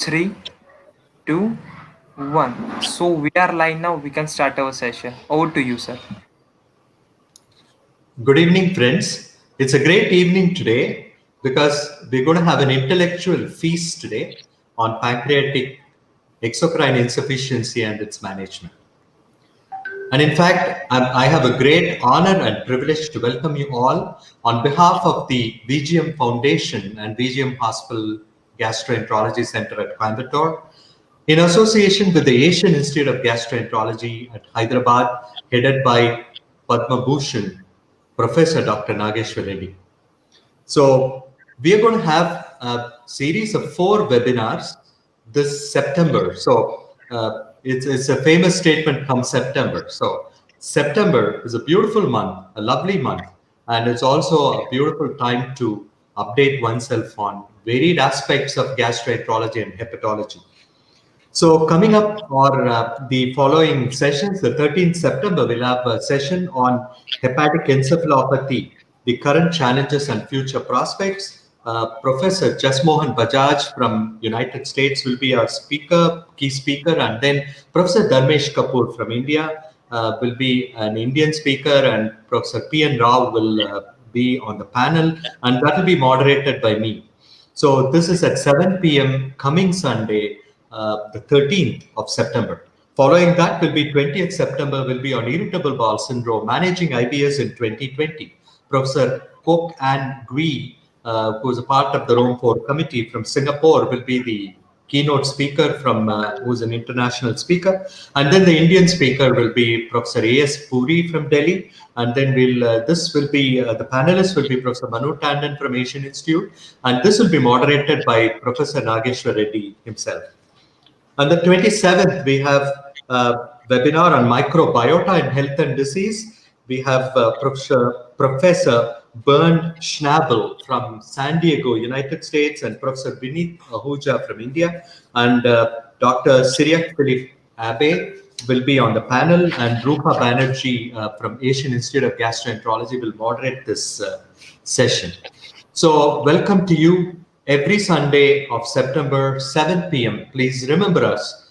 Three, two, one. So we are live now. We can start our session. Over to you, sir. Good evening, friends. It's a great evening today because we're going to have an intellectual feast today on pancreatic exocrine insufficiency and its management. And in fact, I have a great honor and privilege to welcome you all on behalf of the VGM Foundation and VGM Hospital Gastroenterology Center at Coimbatore, in association with the Asian Institute of Gastroenterology at Hyderabad, headed by Padma Bhushan, Professor Dr. Nageshwar Reddy. So we are going to have a series of 4 webinars this September. So it's a famous statement come September. So September is a beautiful month, a lovely month, and it's also a beautiful time to update oneself on varied aspects of gastroenterology and hepatology. So coming up are the following sessions. The 13th September, we'll have a session on hepatic encephalopathy, the current challenges and future prospects. Professor Jasmohan Bajaj from United States will be our speaker, key speaker, and then Professor Dharmesh Kapoor from India will be an Indian speaker, and Professor P.N. Rao will be on the panel, and that will be moderated by me. So this is at 7 p.m. coming Sunday, the 13th of September. Following that will be 20th September will be on irritable bowel syndrome, managing IBS in 2020. Professor Kok An Gui, who is a part of the Rome 4 committee from Singapore, will be the keynote speaker from who's an international speaker, and then the Indian speaker will be Professor A.S. Puri from Delhi, and then this will be the panelist will be Professor Manu Tandon from Asian Institute, and this will be moderated by Professor Nageshwar Reddy himself. On the 27th, we have a webinar on microbiota in health and disease. We have Professor Bernd Schnabel from San Diego, United States, and Professor Vineet Ahuja from India. And Dr. Cyriac Philippe Abe will be on the panel, and Rupa Banerjee from Asian Institute of Gastroenterology will moderate this session. So welcome to you every Sunday of September, 7 p.m. Please remember us.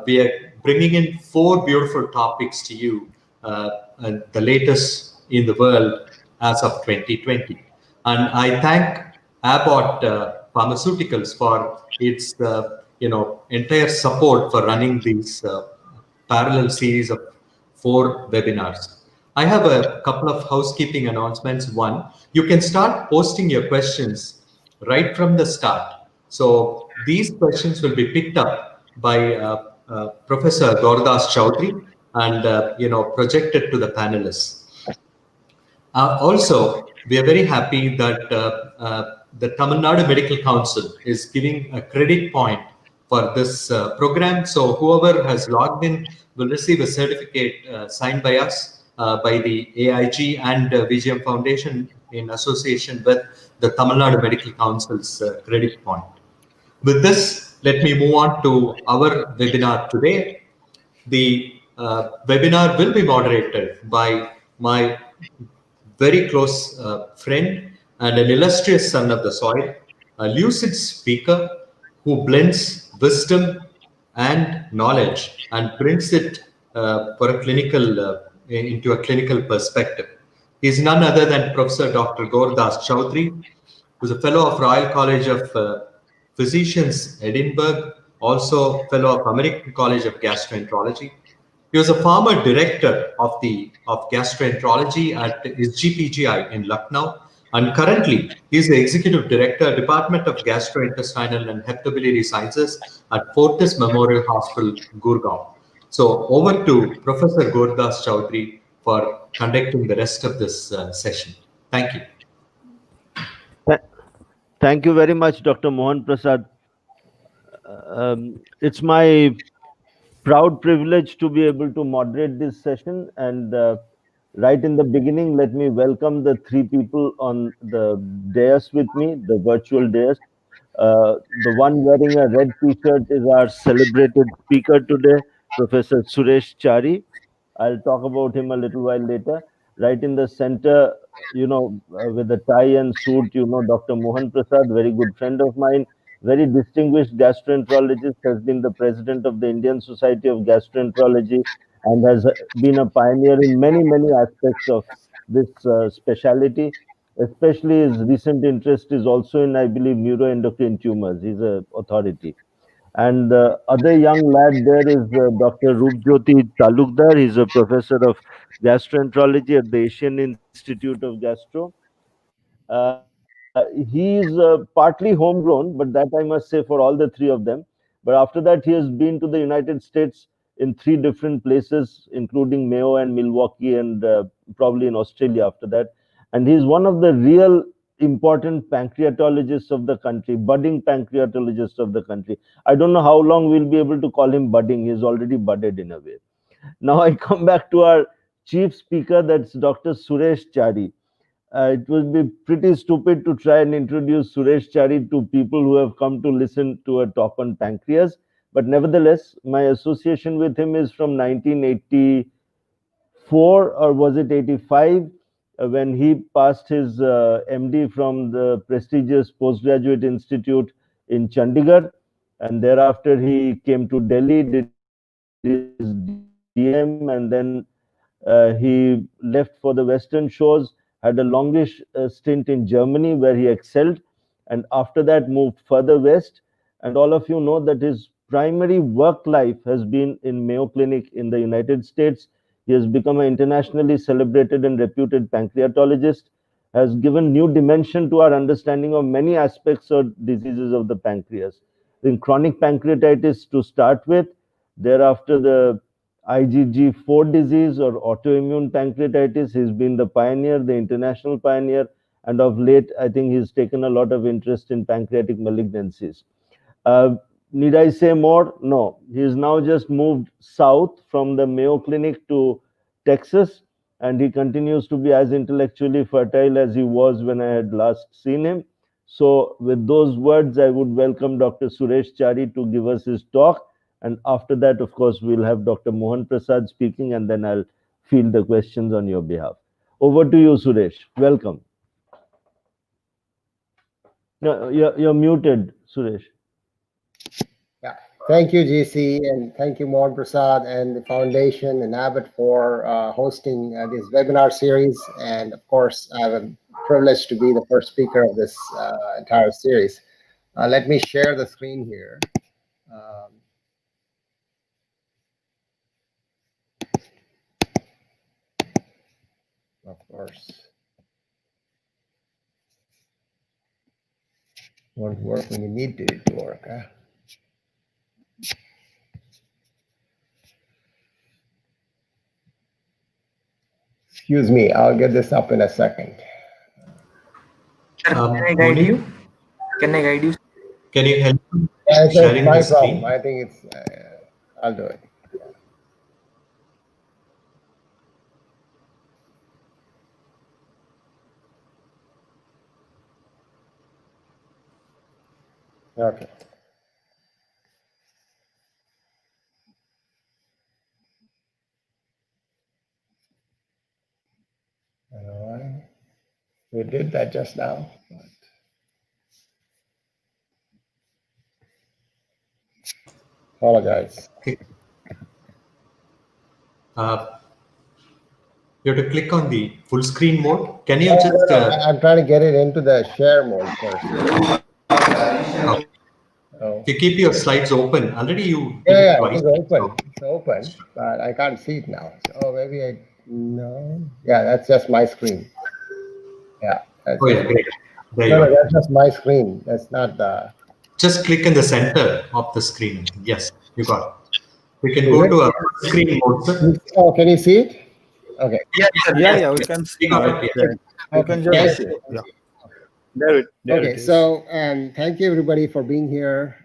We are bringing in 4 beautiful topics to you, and the latest in the world as of 2020. And I thank Abbott Pharmaceuticals for its entire support for running these parallel series of 4 webinars. I have a couple of housekeeping announcements. One, you can start posting your questions right from the start. So these questions will be picked up by Professor Gourdas Choudhuri and projected to the panelists. Also, we are very happy that the Tamil Nadu Medical Council is giving a credit point for this program. So whoever has logged in will receive a certificate signed by us, by the AIG and VGM Foundation in association with the Tamil Nadu Medical Council's credit point. With this, let me move on to our webinar today. The webinar will be moderated by my very close friend and an illustrious son of the soil, a lucid speaker who blends wisdom and knowledge and brings it for a clinical into a clinical perspective. He is none other than Professor Dr. Gourdas Choudhuri, who's a fellow of Royal College of Physicians, Edinburgh, also fellow of American College of Gastroenterology. He was a former director of gastroenterology at GPGI in Lucknow, and currently he is the executive director, Department of Gastrointestinal and Hepatobiliary Sciences at Fortis Memorial Hospital, Gurugram. So over to Professor Gourdas Choudhuri for conducting the rest of this session. Thank you. Thank you very much, Dr. Mohan Prasad. It's my proud privilege to be able to moderate this session. And right in the beginning, let me welcome the 3 people on the dais with me, the virtual dais. The one wearing a red t-shirt is our celebrated speaker today, Professor Suresh Chari. I'll talk about him a little while later. Right in the center, with a tie and suit, Dr. Mohan Prasad, very good friend of mine. very distinguished gastroenterologist, has been the president of the Indian Society of Gastroenterology, and has been a pioneer in many, many aspects of this specialty. Especially his recent interest is also in, I believe, neuroendocrine tumors. He's an authority. And the other young lad there is Dr. Rupjyoti Talukdar. He's a professor of gastroenterology at the Asian Institute of Gastro. He's partly homegrown, but that I must say for all the three of them. But after that, he has been to the United States in three different places, including Mayo and Milwaukee, and probably in Australia after that. And he's one of the real important pancreatologists of the country, budding pancreatologists of the country. I don't know how long we'll be able to call him budding. He's already budded in a way. Now I come back to our chief speaker, that's Dr. Suresh Chari. It would be pretty stupid to try and introduce Suresh Chari to people who have come to listen to a talk on pancreas. But nevertheless, my association with him is from 1984, or was it 85, when he passed his MD from the prestigious postgraduate institute in Chandigarh. And thereafter, he came to Delhi, did his DM, and then he left for the Western shores, had a longish stint in Germany where he excelled, and after that moved further west. And all of you know that his primary work life has been in Mayo Clinic in the United States. He has become an internationally celebrated and reputed pancreatologist, has given new dimension to our understanding of many aspects of diseases of the pancreas. In chronic pancreatitis to start with, thereafter the IgG4 disease or autoimmune pancreatitis. He's been the pioneer, the international pioneer, and of late, I think he's taken a lot of interest in pancreatic malignancies. Uh, need I say more? No. He's now just moved south from the Mayo Clinic to Texas, and he continues to be as intellectually fertile as he was when I had last seen him. So, with those words, I would welcome Dr. Suresh Chari to give us his talk. And after that, of course, we'll have Dr. Mohan Prasad speaking, and then I'll field the questions on your behalf. Over to you, Suresh. Welcome. No, you're muted, Suresh. Yeah, thank you, GC, and thank you, Mohan Prasad and the Foundation and Abbott for hosting this webinar series. And of course, I have a privilege to be the first speaker of this entire series. Let me share the screen here. Of course, won't work when you need it to work. Huh? Excuse me, I'll get this up in a second. Sir, can I guide you? Can I guide you? Can you help me Yeah, sharing my the screen? problem. I think it's, I'll do it. Okay. All right. We did that just now. Apologize. You have to click on the full screen mode. Can you No, just I'm trying to get it into the share mode first. Oh. if you keep your slides open? Already you did Yeah, it twice. it's open. It's open, but I can't see it now. So maybe no. Yeah, that's just my screen. Yeah. Oh yeah, great. There you No, are. that's just my screen. That's not the. Just click in the center of the screen. Yes, you got it. We can Is go it? to a screen mode, sir. Oh, can you see it? Okay. Yes, sir. Yeah, Yes. yeah, we can see We got it. it. Yeah. You Okay. can just see. Yeah. There Okay, it is. so thank you everybody for being here.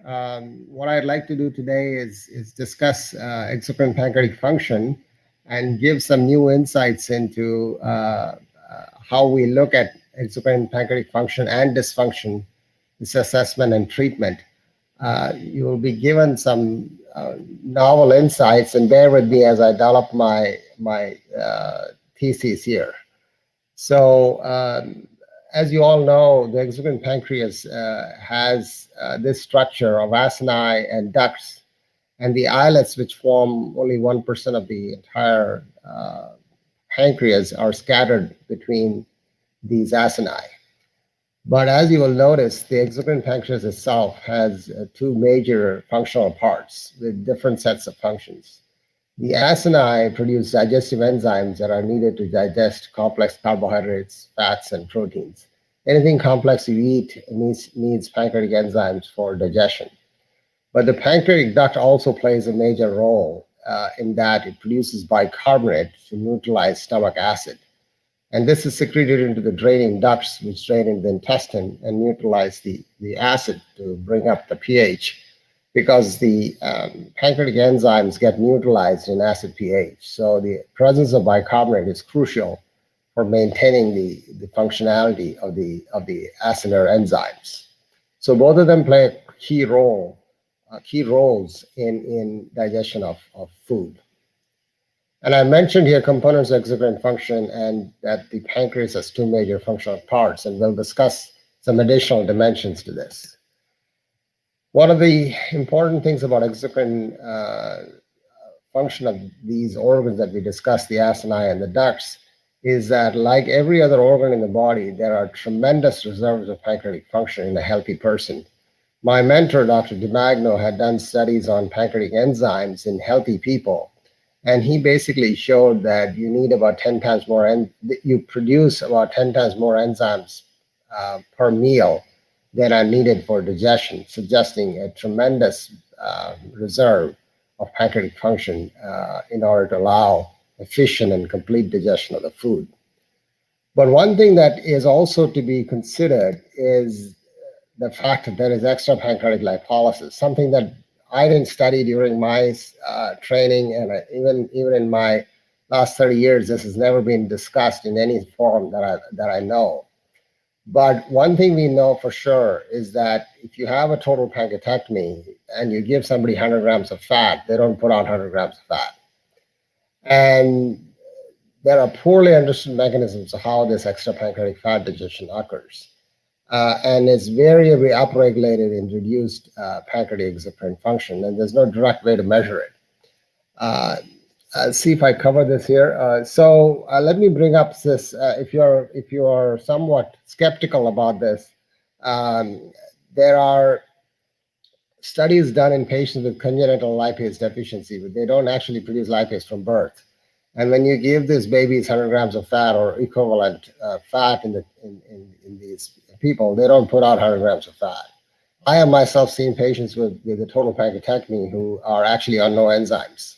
What I'd like to do today is discuss exocrine pancreatic function and give some new insights into how we look at exocrine pancreatic function and dysfunction, this assessment and treatment. You will be given some novel insights, and bear with me as I develop my thesis here. So as you all know, the exocrine pancreas has this structure of acini and ducts, and the islets, which form only 1% of the entire pancreas, are scattered between these acini. But as you will notice, the exocrine pancreas itself has two major functional parts with different sets of functions. The acini produce digestive enzymes that are needed to digest complex carbohydrates, fats, and proteins. Anything complex you eat needs pancreatic enzymes for digestion. But the pancreatic duct also plays a major role in that it produces bicarbonate to neutralize stomach acid. And this is secreted into the draining ducts, which drain into the intestine and neutralize the acid to bring up the pH, because the pancreatic enzymes get neutralized in acid pH. So the presence of bicarbonate is crucial for maintaining the functionality of the acinar enzymes. So both of them play a key roles in digestion of food. And I mentioned here components of exocrine function, and that the pancreas has two major functional parts, and we'll discuss some additional dimensions to this. One of the important things about exocrine function of these organs that we discussed, the acini and the ducts, is that like every other organ in the body, there are tremendous reserves of pancreatic function in a healthy person. My mentor, Dr. DiMagno, had done studies on pancreatic enzymes in healthy people, and he basically showed that you need about 10 times more, and you produce about 10 times more enzymes per meal that are needed for digestion, suggesting a tremendous reserve of pancreatic function in order to allow efficient and complete digestion of the food. But one thing that is also to be considered is the fact that there is extra-pancreatic lipolysis, something that I didn't study during my training, and even in my last 30 years, this has never been discussed in any form that I know. But one thing we know for sure is that if you have a total pancreatectomy and you give somebody 100 grams of fat, they don't put on 100 grams of fat. And there are poorly understood mechanisms of how this extra-pancreatic fat digestion occurs. And it's very upregulated in reduced pancreatic exocrine function, and there's no direct way to measure it. I'll see if I cover this here. So let me bring up this. If you're somewhat skeptical about this, there are studies done in patients with congenital lipase deficiency, but they don't actually produce lipase from birth. And when you give these babies 100 grams of fat or equivalent fat in these people, they don't put out 100 grams of fat. I have myself seen patients with a total pancreatectomy who are actually on no enzymes.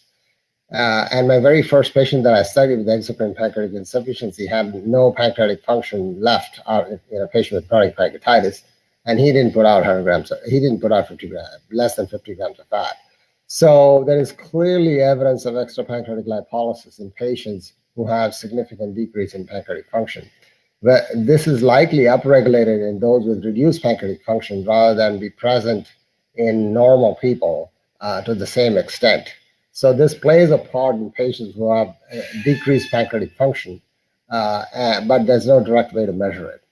And my very first patient that I studied with exocrine pancreatic insufficiency had no pancreatic function left in a patient with chronic pancreatitis, and he didn't put out 100 grams. He didn't put out 50 grams, less than 50 grams of fat. So there is clearly evidence of extra-pancreatic lipolysis in patients who have significant decrease in pancreatic function. But this is likely upregulated in those with reduced pancreatic function rather than be present in normal people to the same extent. So this plays a part in patients who have decreased pancreatic function, but there's no direct way to measure it.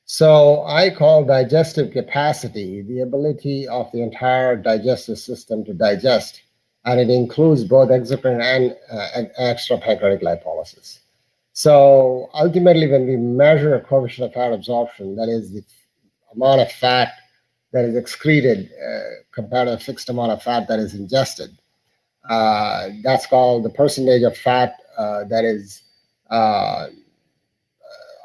So I call digestive capacity the ability of the entire digestive system to digest, and it includes both exocrine and extra-pancreatic lipolysis. So ultimately, when we measure a coefficient of fat absorption, that is the amount of fat that is excreted compared to a fixed amount of fat that is ingested, that's called the percentage of fat that is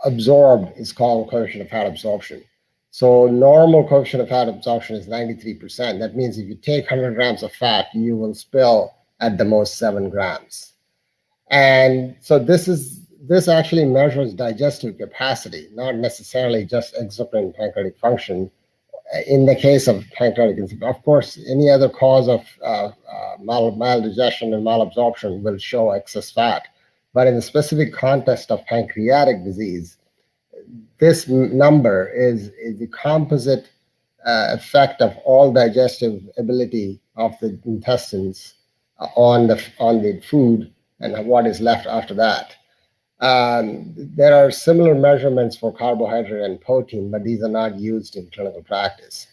absorbed is called coefficient of fat absorption. So normal coefficient of fat absorption is 93%. That means if you take 100 grams of fat, you will spill at the most 7 grams. And so this actually measures digestive capacity, not necessarily just exocrine pancreatic function. In the case of pancreatic insufficiency, of course, any other cause of maldigestion and malabsorption will show excess fat. But in the specific context of pancreatic disease, this number is the composite effect of all digestive ability of the intestines on the food and what is left after that. There are similar measurements for carbohydrate and protein, but these are not used in clinical practice.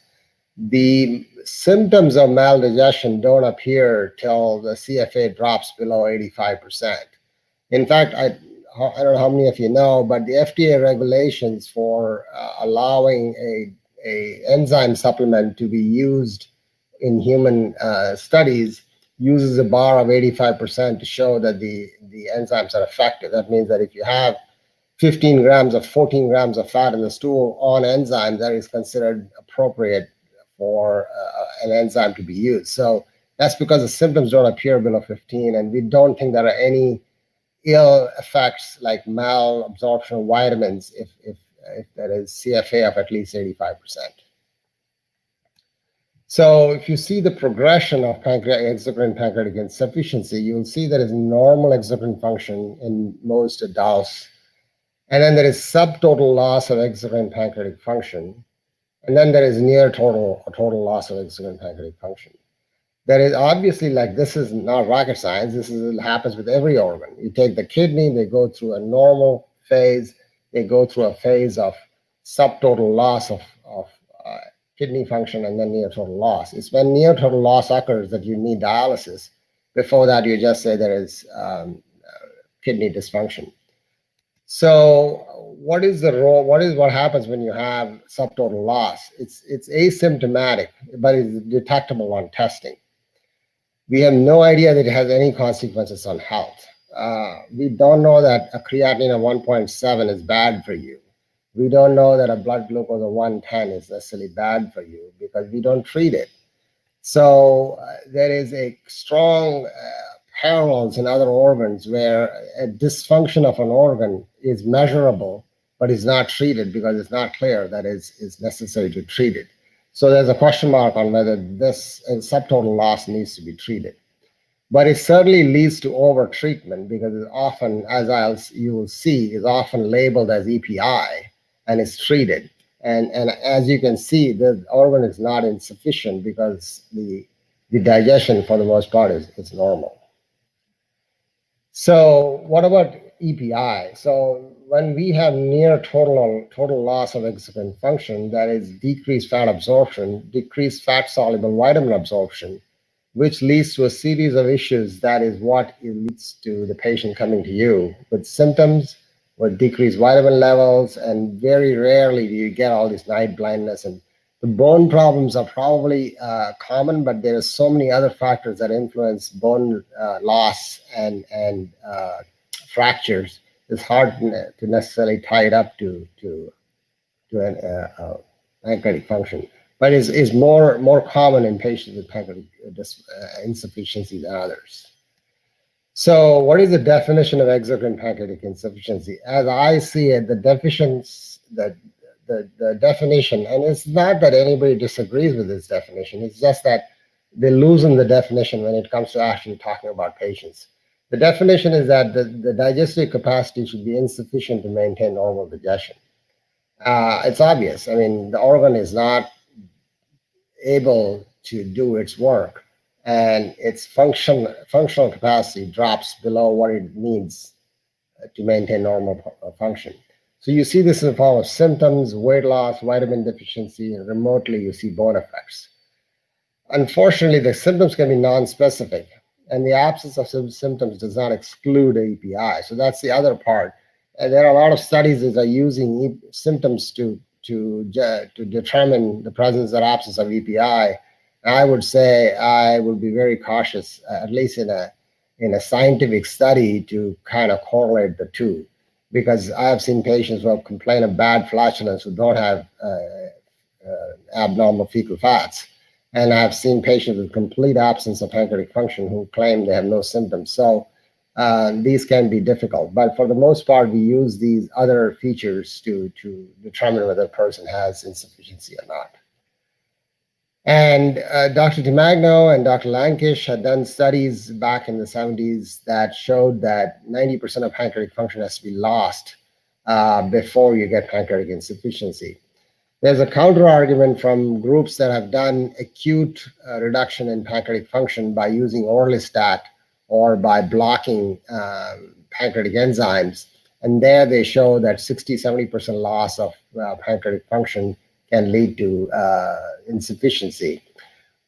The symptoms of maldigestion don't appear till the CFA drops below 85%. In fact, I don't know how many of you know, but the FDA regulations for allowing a enzyme supplement to be used in human studies uses a bar of 85% to show that the enzymes are effective. That means that if you have 15 grams or 14 grams of fat in the stool on enzyme, that is considered appropriate for an enzyme to be used. So that's because the symptoms don't appear below 15, and we don't think there are any ill effects like malabsorption of vitamins if there is CFA of at least 85%. So if you see the progression of exocrine pancreatic insufficiency, you'll see there is normal exocrine function in most adults. And then there is subtotal loss of exocrine pancreatic function. And then there is near total or total loss of exocrine pancreatic function. There is obviously, like, this is not rocket science. This happens with every organ. You take the kidney, they go through a normal phase. They go through a phase of subtotal loss of kidney function, and then near total loss. It's when near total loss occurs that you need dialysis. Before that, you just say there is kidney dysfunction. So what is the role? What happens when you have subtotal loss? It's asymptomatic, but it's detectable on testing. We have no idea that it has any consequences on health. We don't know that a creatinine of 1.7 is bad for you. We don't know that a blood glucose of 110 is necessarily bad for you because we don't treat it. So there is a strong parallels in other organs where a dysfunction of an organ is measurable, but is not treated because it's not clear that it's necessary to treat it. So there's a question mark on whether this subtotal loss needs to be treated. But it certainly leads to over-treatment because it's often, as you will see, is often labeled as EPI and is treated. And as you can see, the organ is not insufficient because the digestion, for the most part, is normal. So what about EPI? So when we have near total loss of exocrine function, that is decreased fat absorption, decreased fat-soluble vitamin absorption, which leads to a series of issues. That is what leads to the patient coming to you with symptoms, with decreased vitamin levels, and very rarely do you get all this night blindness. And the bone problems are probably common, but there are so many other factors that influence bone loss and fractures. It's hard to necessarily tie it up to an pancreatic function, but is more common in patients with pancreatic insufficiency than others. So what is the definition of exocrine pancreatic insufficiency? As I see it, the definition, and it's not that anybody disagrees with this definition, it's just that they loosen the definition when it comes to actually talking about patients. The definition is that the digestive capacity should be insufficient to maintain normal digestion. It's obvious. I mean, the organ is not able to do its work, and its functional capacity drops below what it needs to maintain normal function. So you see this in the form of symptoms, weight loss, vitamin deficiency, and remotely you see bone effects. Unfortunately, the symptoms can be non-specific, and the absence of symptoms does not exclude EPI. So that's the other part. And there are a lot of studies that are using symptoms to determine the presence or absence of EPI. I would say I would be very cautious, at least in a scientific study, to kind of correlate the two, because I have seen patients who have complained of bad flatulence who don't have abnormal fecal fats. And I've seen patients with complete absence of pancreatic function who claim they have no symptoms. So these can be difficult. But for the most part, we use these other features to determine whether a person has insufficiency or not. And Dr. DiMagno and Dr. Lankish had done studies back in the 70s that showed that 90% of pancreatic function has to be lost before you get pancreatic insufficiency. There's a counter argument from groups that have done acute reduction in pancreatic function by using orlistat or by blocking pancreatic enzymes. And there they show that 60-70% loss of pancreatic function can lead to insufficiency.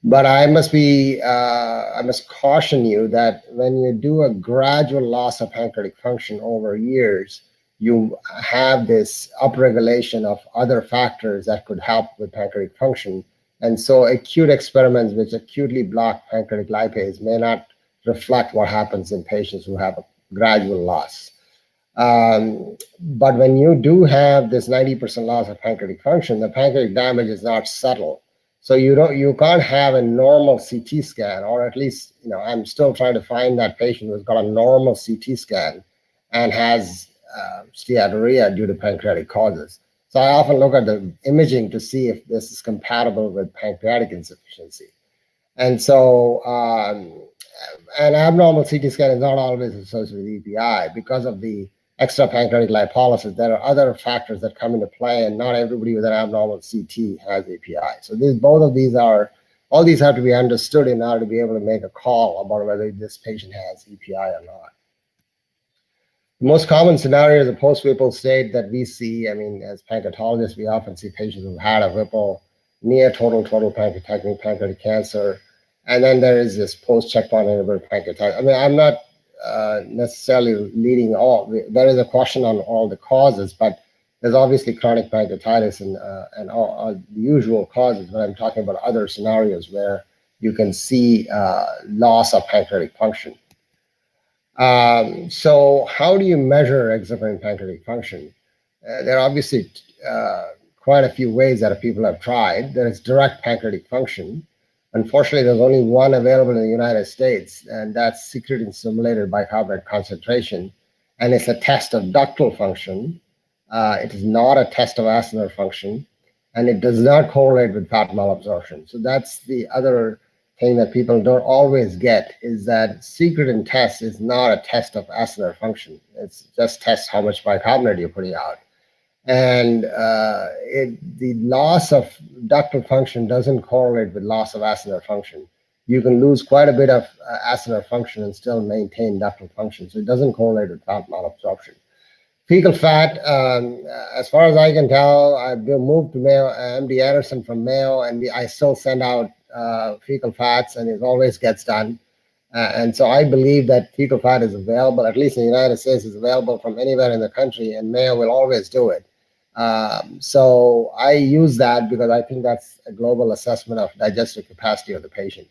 But I must caution you that when you do a gradual loss of pancreatic function over years, you have this upregulation of other factors that could help with pancreatic function. And so acute experiments which acutely block pancreatic lipase may not reflect what happens in patients who have a gradual loss. But when you do have this 90% loss of pancreatic function, the pancreatic damage is not subtle. So you can't have a normal CT scan, or at least, I'm still trying to find that patient who's got a normal CT scan and has steatorrhea due to pancreatic causes. So I often look at the imaging to see if this is compatible with pancreatic insufficiency. And so an abnormal CT scan is not always associated with EPI because of the extra-pancreatic lipolysis. There are other factors that come into play, and not everybody with an abnormal CT has API. So all these have to be understood in order to be able to make a call about whether this patient has EPI or not. The most common scenario is a post-Whipple state that we see. I mean, as pancreatologists, we often see patients who've had a Whipple, near total pancreatectomy, pancreatic cancer, and then there is this post-checkpoint inhibitor pancreatitis. I mean, I'm not necessarily leading all. There is a question on all the causes, but there's obviously chronic pancreatitis and all the usual causes. But I'm talking about other scenarios where you can see loss of pancreatic function. So how do you measure exocrine pancreatic function? There are obviously quite a few ways that people have tried. There is direct pancreatic function. Unfortunately, there's only one available in the United States, and that's secretin stimulated bicarbonate concentration. And it's a test of ductal function. It is not a test of acinar function, and it does not correlate with fat malabsorption. So that's the other thing that people don't always get, is that secretin test is not a test of acinar function. It's just tests how much bicarbonate you're putting out. And the loss of ductal function doesn't correlate with loss of acinar function. You can lose quite a bit of acinar function and still maintain ductal function. So it doesn't correlate with fat malabsorption. Fecal fat, as far as I can tell, I've moved to Mayo, MD Anderson from Mayo, and I still send out fecal fats, and it always gets done. And so I believe that fecal fat is available, at least in the United States, is available from anywhere in the country, and Mayo will always do it. So I use that because I think that's a global assessment of digestive capacity of the patient.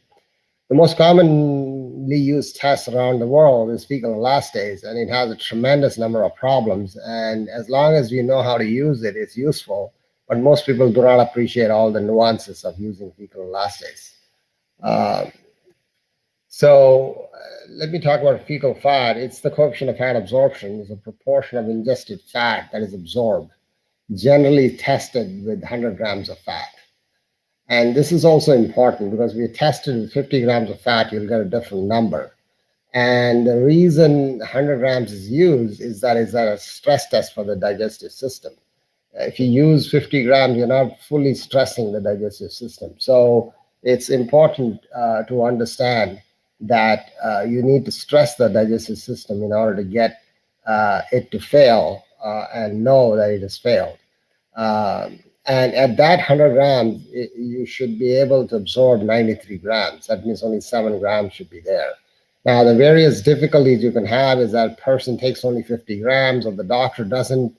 The most commonly used test around the world is fecal elastase, and it has a tremendous number of problems. And as long as we know how to use it, it's useful. But most people do not appreciate all the nuances of using fecal elastase. So let me talk about fecal fat. It's the coefficient of fat absorption. It's a proportion of ingested fat that is absorbed, generally tested with 100 grams of fat. And this is also important because we tested with 50 grams of fat, you'll get a different number. And the reason 100 grams is used is that it's a stress test for the digestive system. If you use 50 grams, you're not fully stressing the digestive system. So it's important to understand that you need to stress the digestive system in order to get it to fail and know that it has failed. And at that 100 grams, you should be able to absorb 93 grams. That means only 7 grams should be there. Now, the various difficulties you can have is that person takes only 50 grams, or the doctor doesn't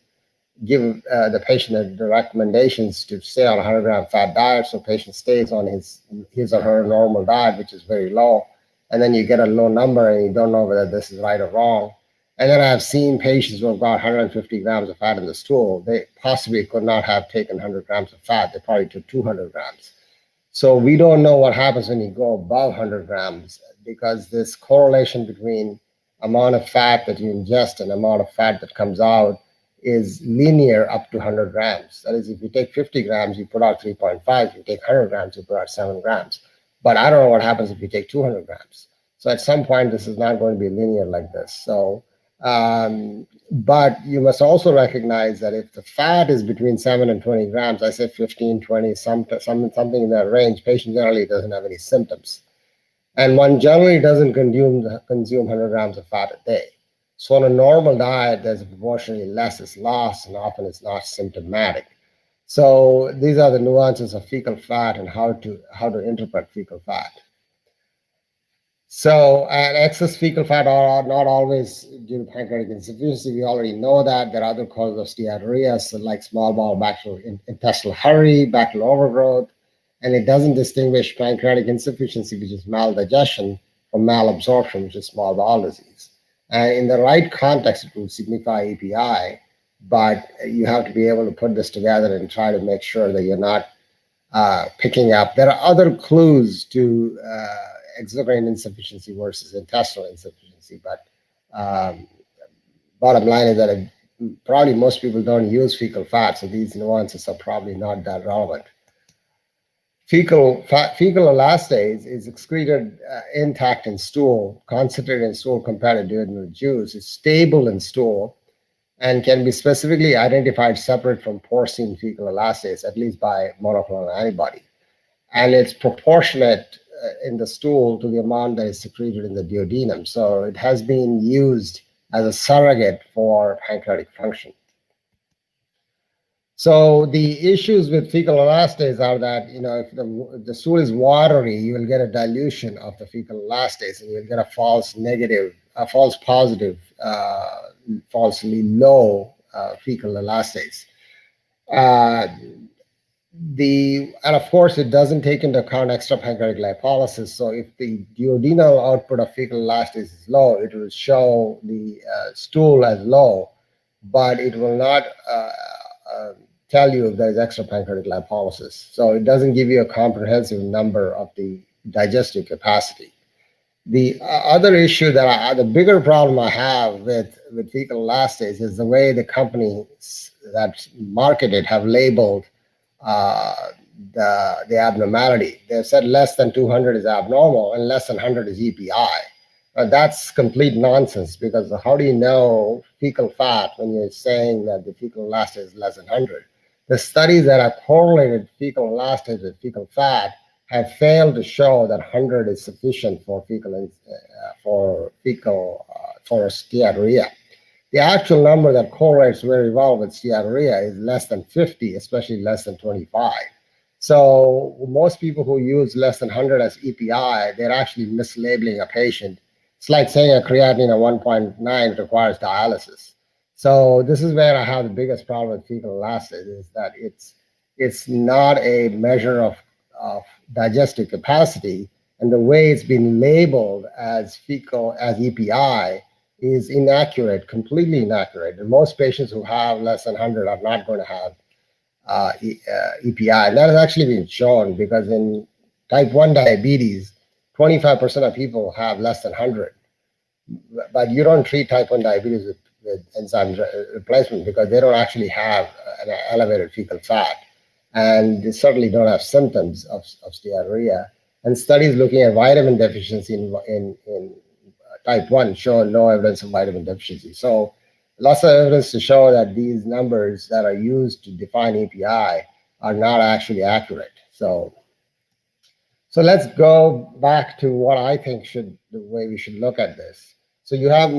give the patient the recommendations to stay on a 100-gram fat diet, so patient stays on his or her normal diet, which is very low. And then you get a low number, and you don't know whether this is right or wrong. And then I've seen patients who have got 150 grams of fat in the stool. They possibly could not have taken 100 grams of fat. They probably took 200 grams. So we don't know what happens when you go above 100 grams, because this correlation between amount of fat that you ingest and amount of fat that comes out is linear up to 100 grams. That is, if you take 50 grams, you put out 3.5. If you take 100 grams, you put out 7 grams. But I don't know what happens if you take 200 grams. So at some point, this is not going to be linear like this. So but you must also recognize that if the fat is between 7 and 20 grams, I say 15, 20, something in that range, patient generally doesn't have any symptoms. And one generally doesn't consume 100 grams of fat a day. So on a normal diet, there's proportionally less is lost, and often it's not symptomatic. So these are the nuances of fecal fat and how to interpret fecal fat. So, and excess fecal fat are not always due to pancreatic insufficiency. We already know that. There are other causes of steatorrhea, so like small bowel bacterial intestinal hurry, bacterial overgrowth, and it doesn't distinguish pancreatic insufficiency, which is maldigestion, from malabsorption, which is small bowel disease. And in the right context, it will signify EPI, but you have to be able to put this together and try to make sure that you're not picking up. There are other clues to exocrine insufficiency versus intestinal insufficiency, but bottom line is that probably most people don't use fecal fat, so these nuances are probably not that relevant. Fecal elastase is excreted intact in stool, concentrated in stool compared to duodenal juice. It's stable in stool and can be specifically identified separate from porcine fecal elastase, at least by monoclonal antibody. And it's proportionate in the stool to the amount that is secreted in the duodenum. So it has been used as a surrogate for pancreatic function. So the issues with fecal elastase are that, if the stool is watery, you will get a dilution of the fecal elastase, and you'll get a false negative, a false positive, falsely low fecal elastase. And of course, it doesn't take into account extra-pancreatic lipolysis. So if the duodenal output of fecal elastase is low, it will show the stool as low, but it will not tell you if there's extra-pancreatic lipolysis. So it doesn't give you a comprehensive number of the digestive capacity. The other issue the bigger problem I have with fecal elastase is the way the companies that market it have labeled the abnormality. They've said less than 200 is abnormal and less than 100 is EPI. That's complete nonsense, because how do you know fecal fat when you're saying that the fecal elastase is less than 100? The studies that have correlated fecal elastase with fecal fat have failed to show that 100 is sufficient for steatorrhea. The actual number that correlates very well with steatorrhea is less than 50, especially less than 25. So most people who use less than 100 as EPI, they're actually mislabeling a patient. It's like saying a creatinine of 1.9 requires dialysis. So this is where I have the biggest problem with fecal elastase, is that it's not a measure of digestive capacity, and the way it's been labeled as EPI is inaccurate, completely inaccurate. And most patients who have less than 100 are not going to have EPI. And that has actually been shown, because in type 1 diabetes, 25% of people have less than 100. But you don't treat type 1 diabetes with enzyme replacement, because they don't actually have an elevated fecal fat. And they certainly don't have symptoms of steatorrhea. And studies looking at vitamin deficiency in type 1 show no evidence of vitamin deficiency. So lots of evidence to show that these numbers that are used to define EPI are not actually accurate. So let's go back to what I think the way we should look at this. So you have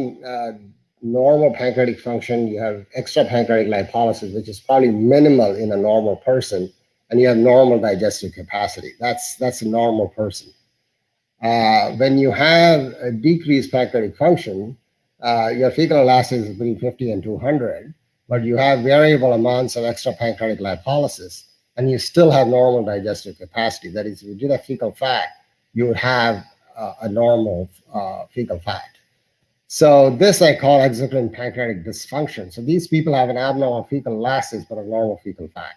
normal pancreatic function, you have extra-pancreatic lipolysis, which is probably minimal in a normal person, and you have normal digestive capacity. That's a normal person. When you have a decreased pancreatic function, your fecal elastase is between 50 and 200, but you have variable amounts of extra-pancreatic lipolysis, and you still have normal digestive capacity. That is, if you did a fecal fat, you would have a normal fecal fat. So this I call exocrine pancreatic dysfunction. So these people have an abnormal fecal elastase, but a normal fecal fat.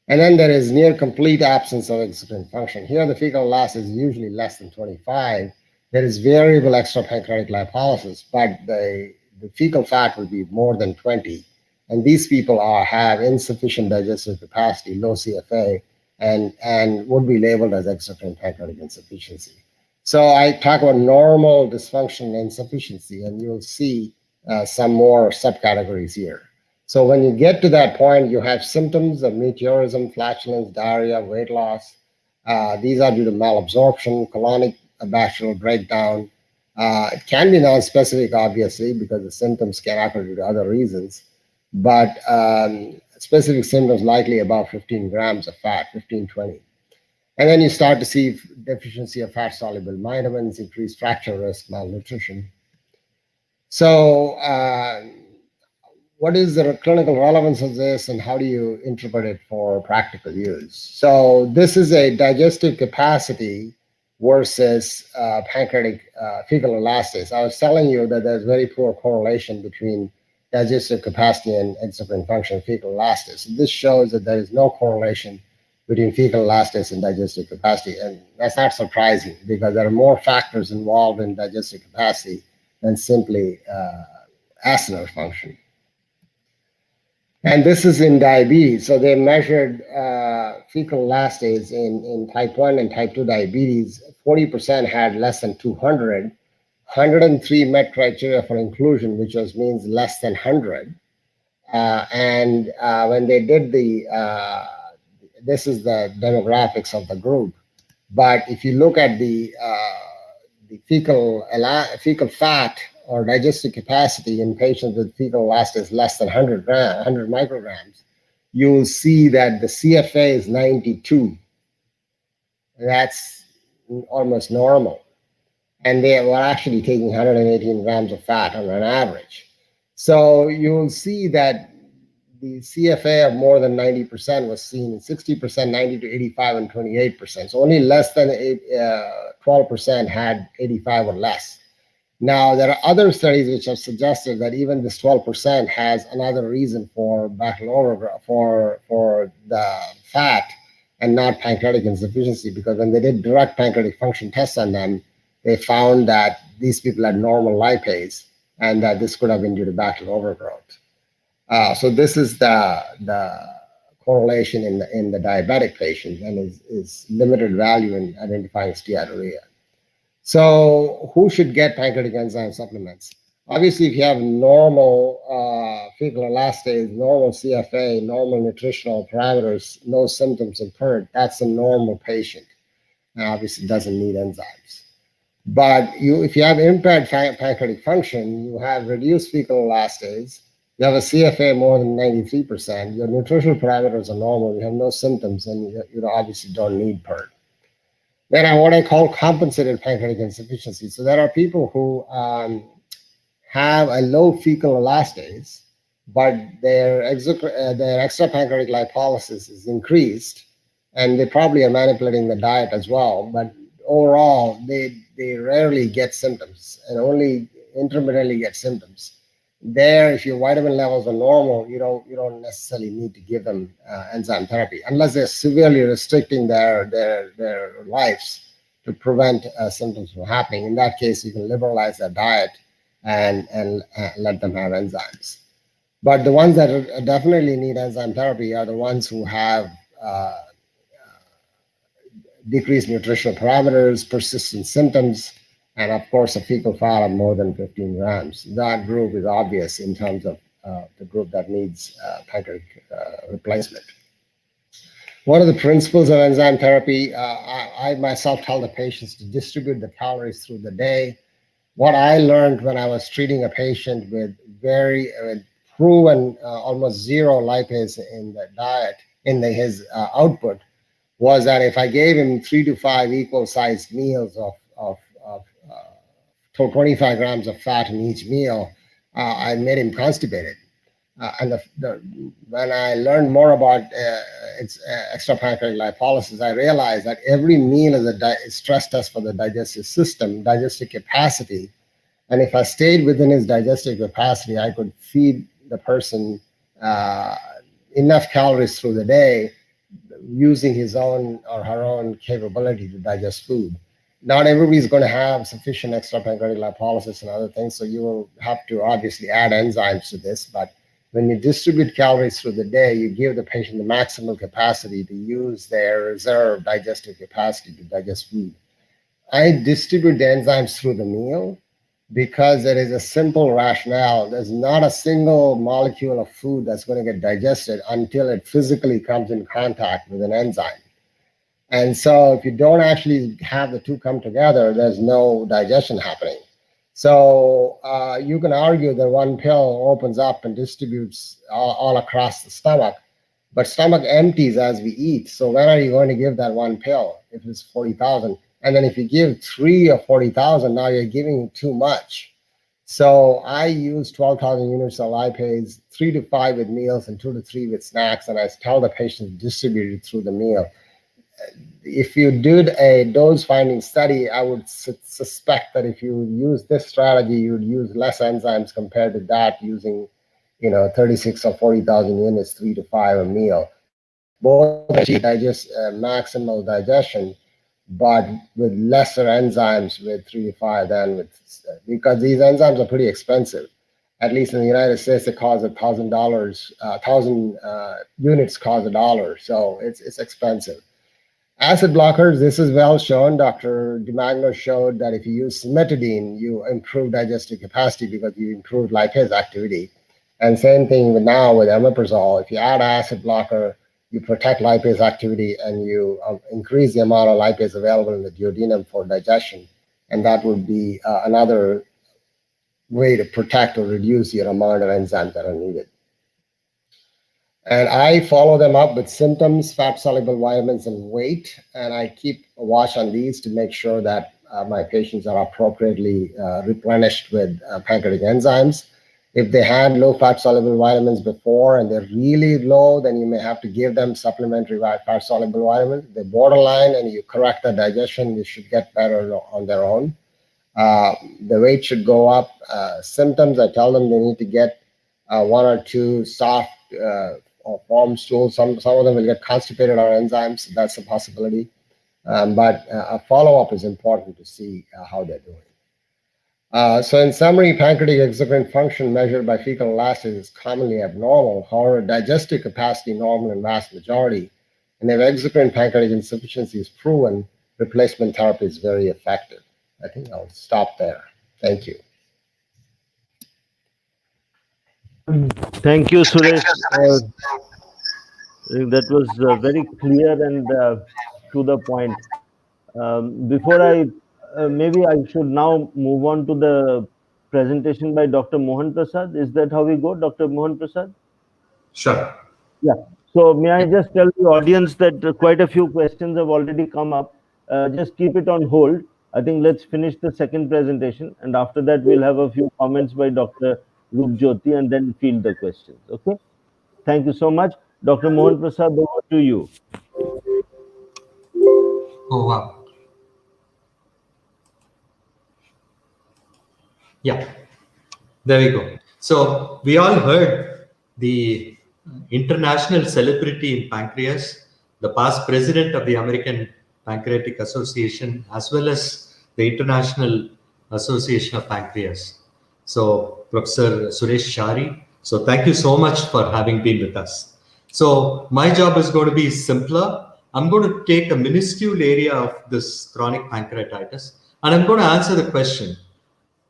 And then there is near complete absence of exocrine function. Here, the fecal elastase is usually less than 25. There is variable extra-pancreatic lipolysis, but the fecal fat will be more than 20. And these people have insufficient digestive capacity, low CFA, and would be labeled as exocrine pancreatic insufficiency. So I talk about normal dysfunction and insufficiency, and you'll see some more subcategories here. So when you get to that point, you have symptoms of meteorism, flatulence, diarrhea, weight loss. These are due to malabsorption, colonic bacterial breakdown, It can be non-specific, obviously, because the symptoms can occur due to other reasons, but specific symptoms likely above 15 grams of fat, 15, 20. And then you start to see deficiency of fat-soluble vitamins, increased fracture risk, malnutrition. So what is the clinical relevance of this, and how do you interpret it for practical use? So this is a digestive capacity versus pancreatic fecal elastase. I was telling you that there's very poor correlation between digestive capacity and exocrine function fecal elastase. So this shows that there is no correlation between fecal elastase and digestive capacity. And that's not surprising, because there are more factors involved in digestive capacity than simply acinar function. And this is in diabetes. So they measured fecal elastase in type 1 and type 2 diabetes. 40% had less than 200. 103 met criteria for inclusion, which means less than 100. And when they did this is the demographics of the group. But if you look at the fecal fat or digestive capacity in patients with fecal elastase less than 100 micrograms, you will see that the CFA is 92. That's almost normal. And they were actually taking 118 grams of fat on an average. So you will see that the CFA of more than 90% was seen in 60%, 90 to 85, and 28%. So only less than 12% had 85 or less. Now, there are other studies which have suggested that even this 12% has another reason for for the fat and not pancreatic insufficiency, because when they did direct pancreatic function tests on them, they found that these people had normal lipase and that this could have been due to bacterial overgrowth. So this is the correlation in the diabetic patient, and is limited value in identifying steatorrhea. So who should get pancreatic enzyme supplements? Obviously, if you have normal fecal elastase, normal CFA, normal nutritional parameters, no symptoms occurred, that's a normal patient. Now, obviously, doesn't need enzymes. But if you have impaired pancreatic function, you have reduced fecal elastase, you have a CFA more than 93%, your nutritional parameters are normal, you have no symptoms, and you obviously don't need PERT. Then I what I call compensated pancreatic insufficiency. So there are people who have a low fecal elastase, but their extra-pancreatic lipolysis is increased, and they probably are manipulating the diet as well. But overall, they rarely get symptoms and only intermittently get symptoms. There, if your vitamin levels are normal, you don't necessarily need to give them enzyme therapy unless they're severely restricting their lives to prevent symptoms from happening. In that case, you can liberalize their diet and let them have enzymes. But the ones that definitely need enzyme therapy are the ones who have decreased nutritional parameters, persistent symptoms, and of course a fecal fat of more than 15 grams. That group is obvious in terms of the group that needs pancreatic replacement. What are the principles of enzyme therapy? I myself tell the patients to distribute the calories through the day. What I learned when I was treating a patient with very proven almost zero lipase in the diet, in his output, was that if I gave him 3 to 5 equal-sized meals of 25 grams of fat in each meal, I made him constipated. And when I learned more about extra-pancreatic lipolysis, I realized that every meal is a stress test for the digestive system, digestive capacity. And if I stayed within his digestive capacity, I could feed the person enough calories through the day using his own or her own capability to digest food. Not everybody is going to have sufficient extra-pancreatic lipolysis and other things, so you will have to obviously add enzymes to this. But when you distribute calories through the day, you give the patient the maximal capacity to use their reserve digestive capacity to digest food. I distribute the enzymes through the meal because there is a simple rationale. There's not a single molecule of food that's going to get digested until it physically comes in contact with an enzyme. And so if you don't actually have the two come together, there's no digestion happening. So you can argue that one pill opens up and distributes all across the stomach, but stomach empties as we eat. So when are you going to give that one pill if it's 40,000? And then if you give 3 or 40,000, now you're giving too much. So I use 12,000 units of lipase, 3 to 5 with meals and 2 to 3 with snacks. And I tell the patient to distribute it through the meal. If you did a dose finding study, I would suspect that if you use this strategy, you would use less enzymes compared to that using, 36 or 40,000 units, 3 to 5 a meal. Both achieve maximal digestion, but with lesser enzymes with 3 to 5 than because these enzymes are pretty expensive. At least in the United States, it costs $1,000. 1,000 units cost $1, so it's expensive. Acid blockers, this is well shown. Dr. DiMagno showed that if you use cimetidine, you improve digestive capacity because you improve lipase activity. And same thing now with omeprazole. If you add acid blocker, you protect lipase activity and you increase the amount of lipase available in the duodenum for digestion. And that would be another way to protect or reduce your amount of enzymes that are needed. And I follow them up with symptoms, fat-soluble vitamins, and weight. And I keep a watch on these to make sure that my patients are appropriately replenished with pancreatic enzymes. If they had low fat-soluble vitamins before and they're really low, then you may have to give them supplementary fat-soluble vitamins. If they're borderline and you correct the digestion, they should get better on their own. The weight should go up. Symptoms, I tell them they need to get 1 or 2 soft or form stools. Some of them will get constipated on enzymes. That's a possibility. But a follow-up is important to see how they're doing. So in summary, pancreatic exocrine function measured by fecal elastase is commonly abnormal. However, digestive capacity normal in vast majority. And if exocrine pancreatic insufficiency is proven, replacement therapy is very effective. I think I'll stop there. Thank you. Thank you, Suresh. That was very clear and to the point. Before maybe I should now move on to the presentation by Dr. Mohan Prasad. Is that how we go, Dr. Mohan Prasad? Sure. Yeah. So may I just tell the audience that quite a few questions have already come up. Just keep it on hold. I think let's finish the second presentation, and after that we'll have a few comments by Dr. Rupjyoti and then field the questions. Okay. Thank you so much. Dr. Mohan Prasad, over to you. Oh, wow. Yeah, there we go. So we all heard the international celebrity in pancreas, the past president of the American Pancreatic Association, as well as the International Association of Pancreas. So Professor Suresh Chari. So thank you so much for having been with us. So my job is going to be simpler. I'm going to take a minuscule area of this chronic pancreatitis, and I'm going to answer the question,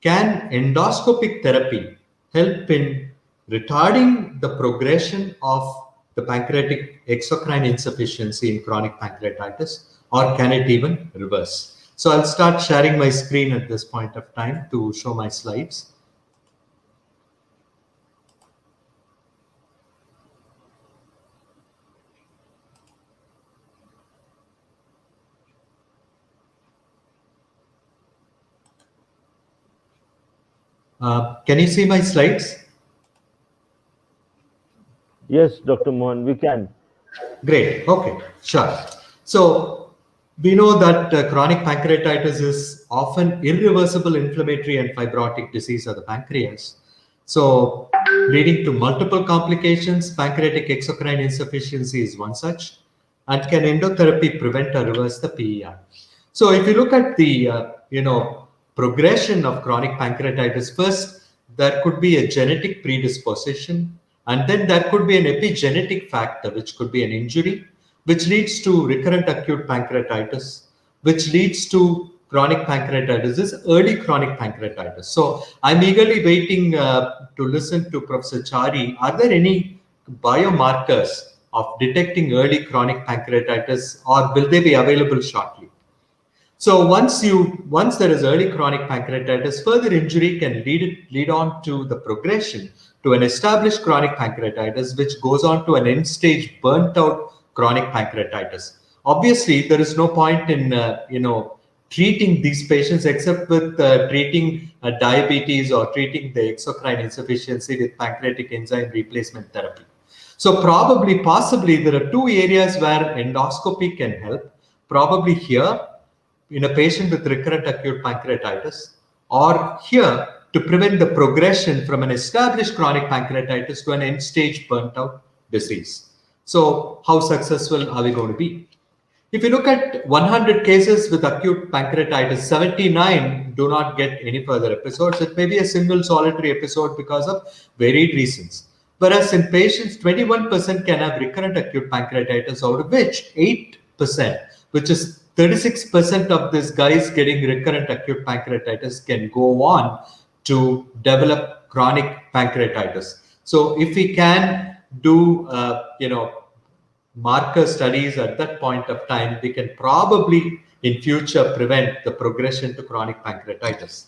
can endoscopic therapy help in retarding the progression of the pancreatic exocrine insufficiency in chronic pancreatitis, or can it even reverse? So I'll start sharing my screen at this point of time to show my slides. Can you see my slides? Yes, Dr. Mohan, we can. Great. Okay, sure. So we know that chronic pancreatitis is often irreversible inflammatory and fibrotic disease of the pancreas. So leading to multiple complications, pancreatic exocrine insufficiency is one such. And can endotherapy prevent or reverse the PEI? So if you look at the progression of chronic pancreatitis, first there could be a genetic predisposition, and then there could be an epigenetic factor, which could be an injury, which leads to recurrent acute pancreatitis, which leads to chronic pancreatitis, is early chronic pancreatitis. So I'm eagerly waiting to listen to Professor Chari. Are there any biomarkers of detecting early chronic pancreatitis, or will they be available shortly? So once there is early chronic pancreatitis, further injury can lead on to the progression to an established chronic pancreatitis, which goes on to an end stage burnt out chronic pancreatitis. Obviously, there is no point in treating these patients except with treating diabetes or treating the exocrine insufficiency with pancreatic enzyme replacement therapy. So possibly, there are two areas where endoscopy can help. Probably here in a patient with recurrent acute pancreatitis, or here to prevent the progression from an established chronic pancreatitis to an end stage burnt out disease. So how successful are we going to be? If you look at 100 cases with acute pancreatitis, 79 do not get any further episodes. It may be a single solitary episode because of varied reasons. Whereas in patients, 21% can have recurrent acute pancreatitis, out of which 8%, which is 36% of these guys getting recurrent acute pancreatitis, can go on to develop chronic pancreatitis. So if we can do, marker studies at that point of time, we can probably in future prevent the progression to chronic pancreatitis.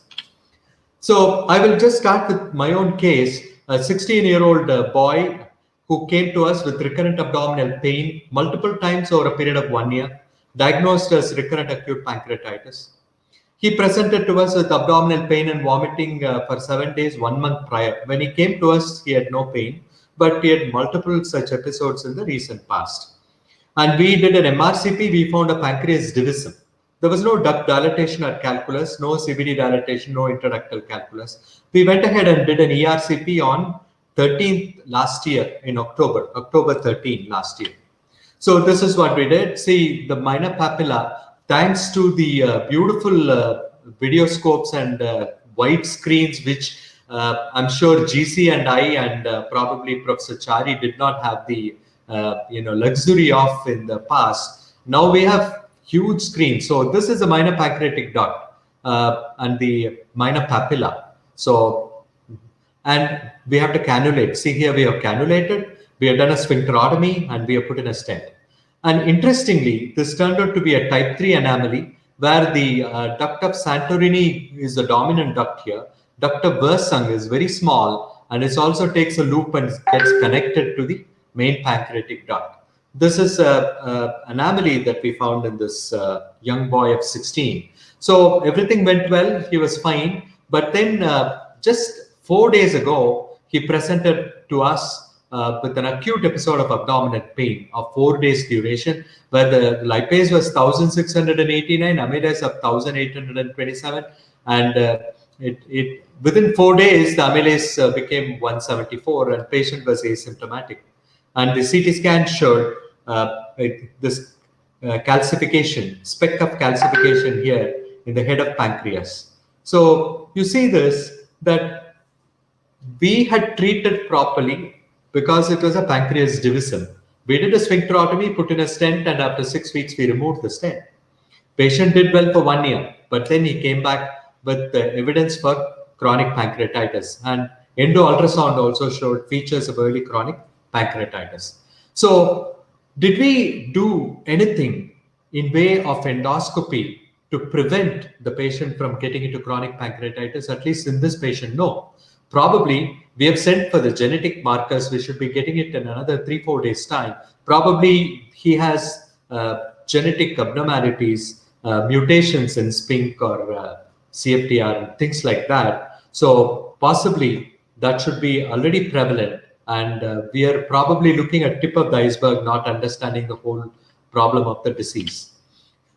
So I will just start with my own case. A 16-year-old boy who came to us with recurrent abdominal pain multiple times over a period of 1 year, diagnosed as recurrent acute pancreatitis. He presented to us with abdominal pain and vomiting for 7 days, 1 month prior. When he came to us, he had no pain, but he had multiple such episodes in the recent past. And we did an MRCP, we found a pancreas divisum. There was no duct dilatation or calculus, no CVD dilatation, no intraductal calculus. We went ahead and did an ERCP on 13th last year in October 13 last year. So this is what we did. See, the minor papilla, thanks to the beautiful video scopes and wide screens, which I'm sure GC and I and probably Professor Chari did not have the luxury of in the past. Now we have huge screens. So this is a minor pancreatic duct and the minor papilla. So, and we have to cannulate. See here, we have cannulated. We have done a sphincterotomy and we have put in a stent. And interestingly, this turned out to be a type 3 anomaly where the duct of Santorini is the dominant duct here. Duct of Versung is very small and it also takes a loop and gets connected to the main pancreatic duct. This is an anomaly that we found in this young boy of 16. So everything went well, he was fine. But then just 4 days ago, he presented to us with an acute episode of abdominal pain of 4 days duration, where the lipase was 1689, amylase of 1827, and within 4 days the amylase became 174, and patient was asymptomatic. And the CT scan showed this calcification, speck of calcification here in the head of pancreas. So you see this, that we had treated properly because it was a pancreas divisum. We did a sphincterotomy, put in a stent, and after 6 weeks, we removed the stent. Patient did well for 1 year, but then he came back with evidence for chronic pancreatitis. And endo ultrasound also showed features of early chronic pancreatitis. So did we do anything in way of endoscopy to prevent the patient from getting into chronic pancreatitis? At least in this patient, no. Probably we have sent for the genetic markers. We should be getting it in another 3-4 days time. Probably he has genetic abnormalities, mutations in SPINK or CFTR, things like that. So possibly that should be already prevalent. And we are probably looking at tip of the iceberg, not understanding the whole problem of the disease.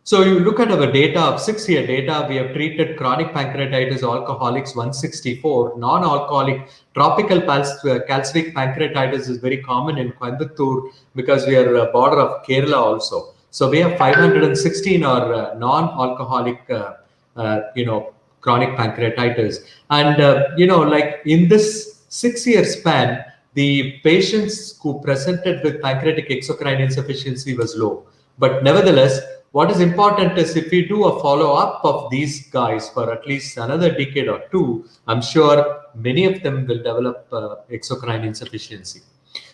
So you look at our data of 6-year data, we have treated chronic pancreatitis alcoholics 164, non-alcoholic tropical calcific pancreatitis is very common in Coimbatore because we are a border of Kerala also. So we have 516 or non-alcoholic, chronic pancreatitis. And, like in this 6-year span, the patients who presented with pancreatic exocrine insufficiency was low. But nevertheless, what is important is if we do a follow-up of these guys for at least another decade or two, I'm sure many of them will develop exocrine insufficiency.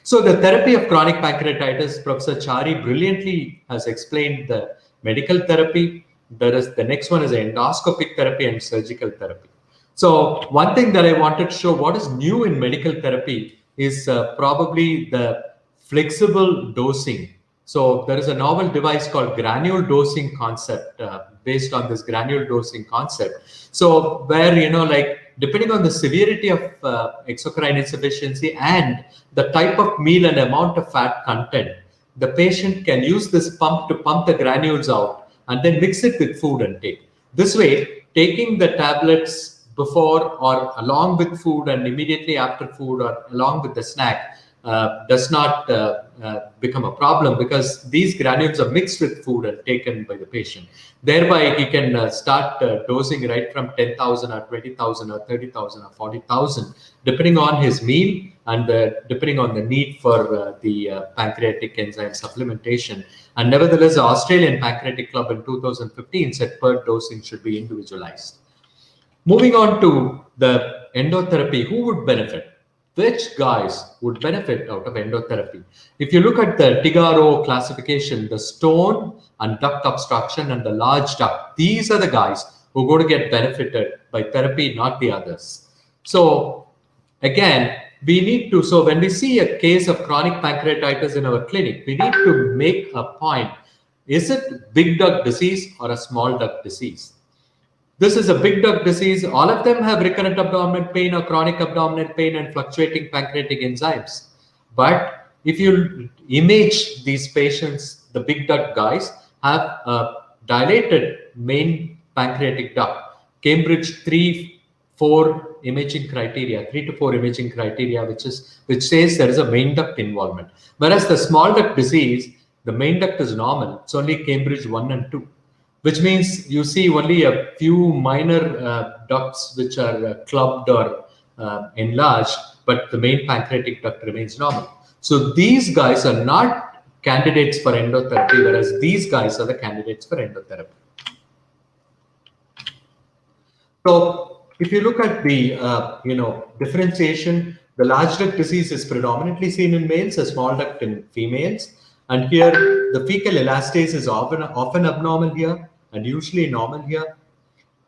So the therapy of chronic pancreatitis, Professor Chari brilliantly has explained the medical therapy, The next one is endoscopic therapy and surgical therapy. So one thing that I wanted to show what is new in medical therapy is probably the flexible dosing. So there is a novel device called granule dosing concept based on this granule dosing concept. So where, like depending on the severity of exocrine insufficiency and the type of meal and amount of fat content, the patient can use this pump to pump the granules out and then mix it with food and take. This way, taking the tablets before or along with food and immediately after food or along with the snack does not become a problem, because these granules are mixed with food and taken by the patient. Thereby, he can start dosing right from 10,000 or 20,000 or 30,000 or 40,000, depending on his meal and depending on the need for the pancreatic enzyme supplementation. And nevertheless, the Australian Pancreatic Club in 2015 said per dosing should be individualized. Moving on to the endotherapy, who would benefit? Which guys would benefit out of endotherapy? If you look at the Tigaro classification, the stone and duct obstruction and the large duct, these are the guys who are going to get benefited by therapy, not the others. So again, we need to, so when we see a case of chronic pancreatitis in our clinic, we need to make a point. Is it big duct disease or a small duct disease? This is a big duct disease. All of them have recurrent abdominal pain or chronic abdominal pain and fluctuating pancreatic enzymes. But if you image these patients, the big duct guys have a dilated main pancreatic duct, Cambridge 3-4 imaging criteria, 3 to 4 imaging criteria, which says there is a main duct involvement. Whereas the small duct disease, the main duct is normal. It's only Cambridge 1 and 2. Which means you see only a few minor ducts which are clubbed or enlarged, but the main pancreatic duct remains normal. So these guys are not candidates for endotherapy, whereas these guys are the candidates for endotherapy. So if you look at the differentiation, the large duct disease is predominantly seen in males, a small duct in females. And here, the fecal elastase is often abnormal here and usually normal here.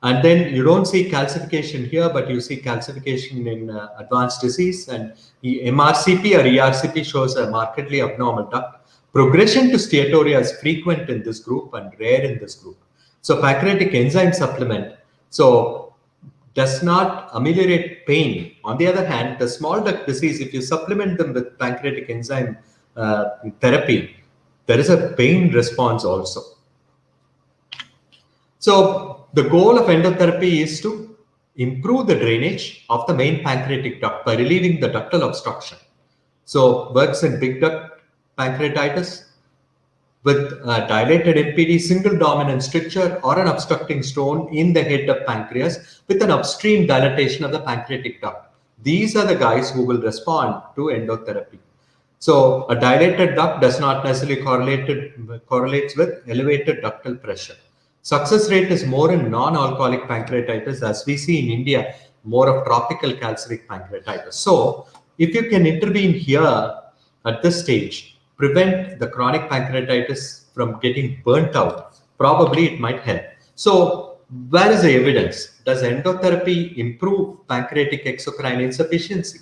And then you don't see calcification here, but you see calcification in advanced disease. And the MRCP or ERCP shows a markedly abnormal duct. Progression to steatorrhea is frequent in this group and rare in this group. So pancreatic enzyme supplement does not ameliorate pain. On the other hand, the small duct disease, if you supplement them with pancreatic enzyme therapy, there is a pain response also. So the goal of endotherapy is to improve the drainage of the main pancreatic duct by relieving the ductal obstruction. So works in big duct pancreatitis with a dilated MPD, single dominant stricture or an obstructing stone in the head of pancreas with an upstream dilatation of the pancreatic duct. These are the guys who will respond to endotherapy. So a dilated duct does not necessarily correlates with elevated ductal pressure. Success rate is more in non-alcoholic pancreatitis, as we see in India, more of tropical calcific pancreatitis. So if you can intervene here at this stage, prevent the chronic pancreatitis from getting burnt out, probably it might help. So where is the evidence? Does endotherapy improve pancreatic exocrine insufficiency?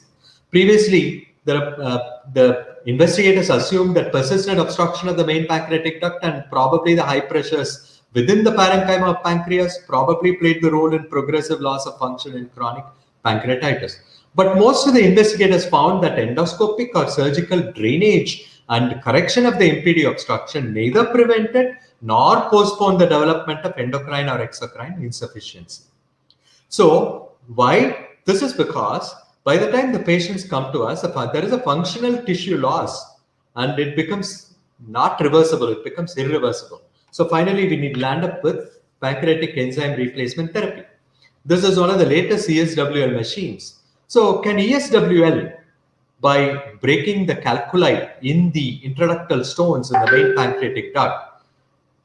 Previously, the investigators assumed that persistent obstruction of the main pancreatic duct and probably the high pressures within the parenchyma of pancreas probably played the role in progressive loss of function in chronic pancreatitis. But most of the investigators found that endoscopic or surgical drainage and correction of the MPD obstruction neither prevented nor postponed the development of endocrine or exocrine insufficiency. So why? This is because by the time the patients come to us, there is a functional tissue loss and it becomes not reversible, it becomes irreversible. So finally, we need to land up with pancreatic enzyme replacement therapy. This is one of the latest ESWL machines. So can ESWL, by breaking the calculi in the intraductal stones in the main pancreatic duct,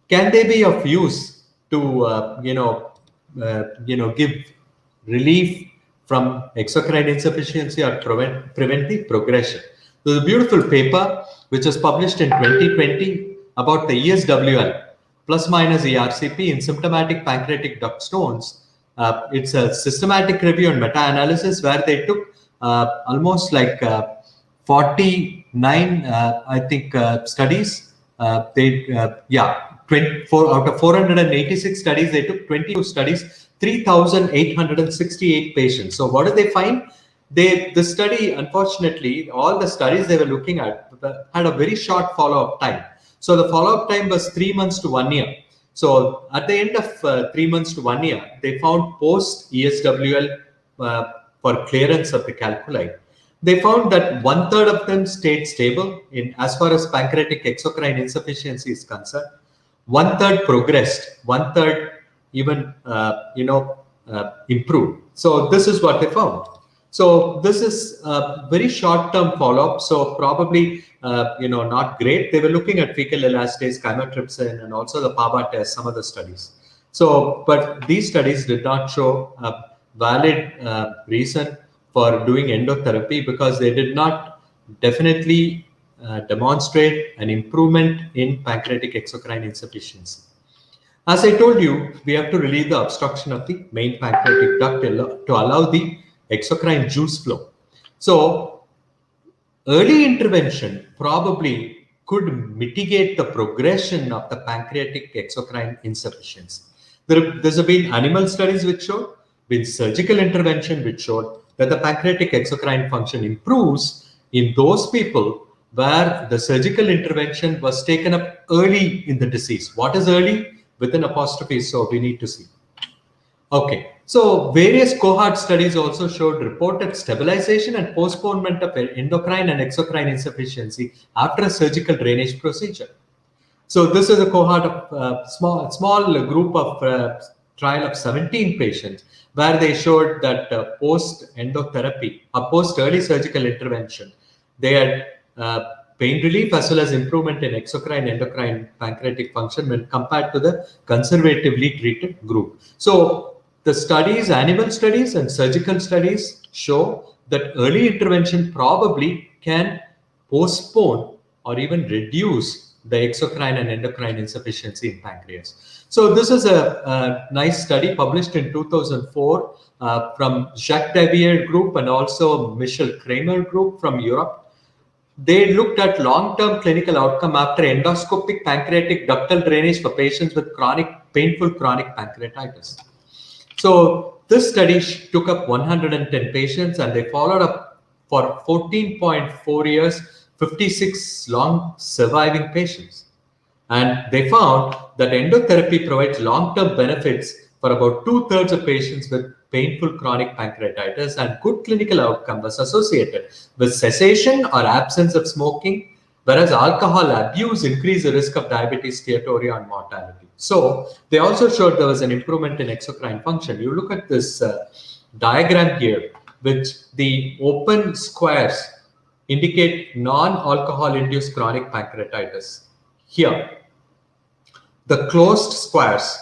can they be of use to give relief from exocrine insufficiency or prevent the progression? There's a beautiful paper which was published in 2020 about the ESWL. plus minus ERCP in symptomatic pancreatic duct stones. It's a systematic review and meta-analysis where they took almost like 49, I think, studies. 24 out of 486 studies, they took 22 studies, 3,868 patients. So what did they find? The study, unfortunately, all the studies they were looking at had a very short follow-up time. So the follow-up time was 3 months to 1 year. So at the end of 3 months to 1 year, they found post ESWL for clearance of the calculi. They found that 1/3 of them stayed stable in as far as pancreatic exocrine insufficiency is concerned. 1/3 progressed, 1/3 even improved. So this is what they found. So this is a very short-term follow-up. So probably not great. They were looking at fecal elastase, chymotrypsin, and also the PABA test, some of the studies. So, but these studies did not show a valid reason for doing endotherapy because they did not definitely demonstrate an improvement in pancreatic exocrine insufficiency. As I told you, we have to relieve the obstruction of the main pancreatic duct to allow the exocrine juice flow. So early intervention probably could mitigate the progression of the pancreatic exocrine insufficiency. There's been animal studies which showed, been surgical intervention which showed that the pancreatic exocrine function improves in those people where the surgical intervention was taken up early in the disease. What is early? With an apostrophe, so we need to see. Okay, so various cohort studies also showed reported stabilization and postponement of endocrine and exocrine insufficiency after a surgical drainage procedure. So this is a cohort of small group of trial of 17 patients where they showed that post endotherapy or post early surgical intervention, they had pain relief as well as improvement in exocrine endocrine pancreatic function when compared to the conservatively treated group. So the studies, animal studies and surgical studies show that early intervention probably can postpone or even reduce the exocrine and endocrine insufficiency in pancreas. So this is a nice study published in 2004 from Jacques Davier group and also Michel Kramer group from Europe. They looked at long-term clinical outcome after endoscopic pancreatic ductal drainage for patients with painful chronic pancreatitis. So this study took up 110 patients and they followed up for 14.4 years, 56 long surviving patients. And they found that endotherapy provides long-term benefits for about 2/3 of patients with painful chronic pancreatitis, and good clinical outcome was associated with cessation or absence of smoking, whereas alcohol abuse increased the risk of diabetes, steatorrhea, and mortality. So they also showed there was an improvement in exocrine function. You look at this diagram here, which the open squares indicate non-alcohol induced chronic pancreatitis. Here, the closed squares,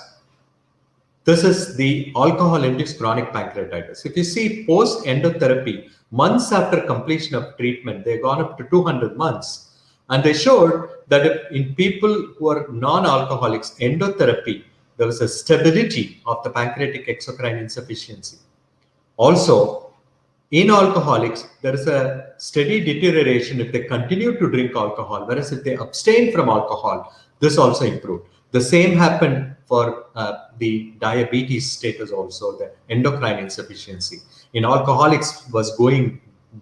this is the alcohol-induced chronic pancreatitis. If you see post-endotherapy, months after completion of treatment, they've gone up to 200 months. And they showed that in people who are non-alcoholics, endotherapy, there was a stability of the pancreatic exocrine insufficiency. Also, in alcoholics, there is a steady deterioration if they continue to drink alcohol, whereas if they abstain from alcohol, this also improved. The same happened for the diabetes status also, the endocrine insufficiency. In alcoholics was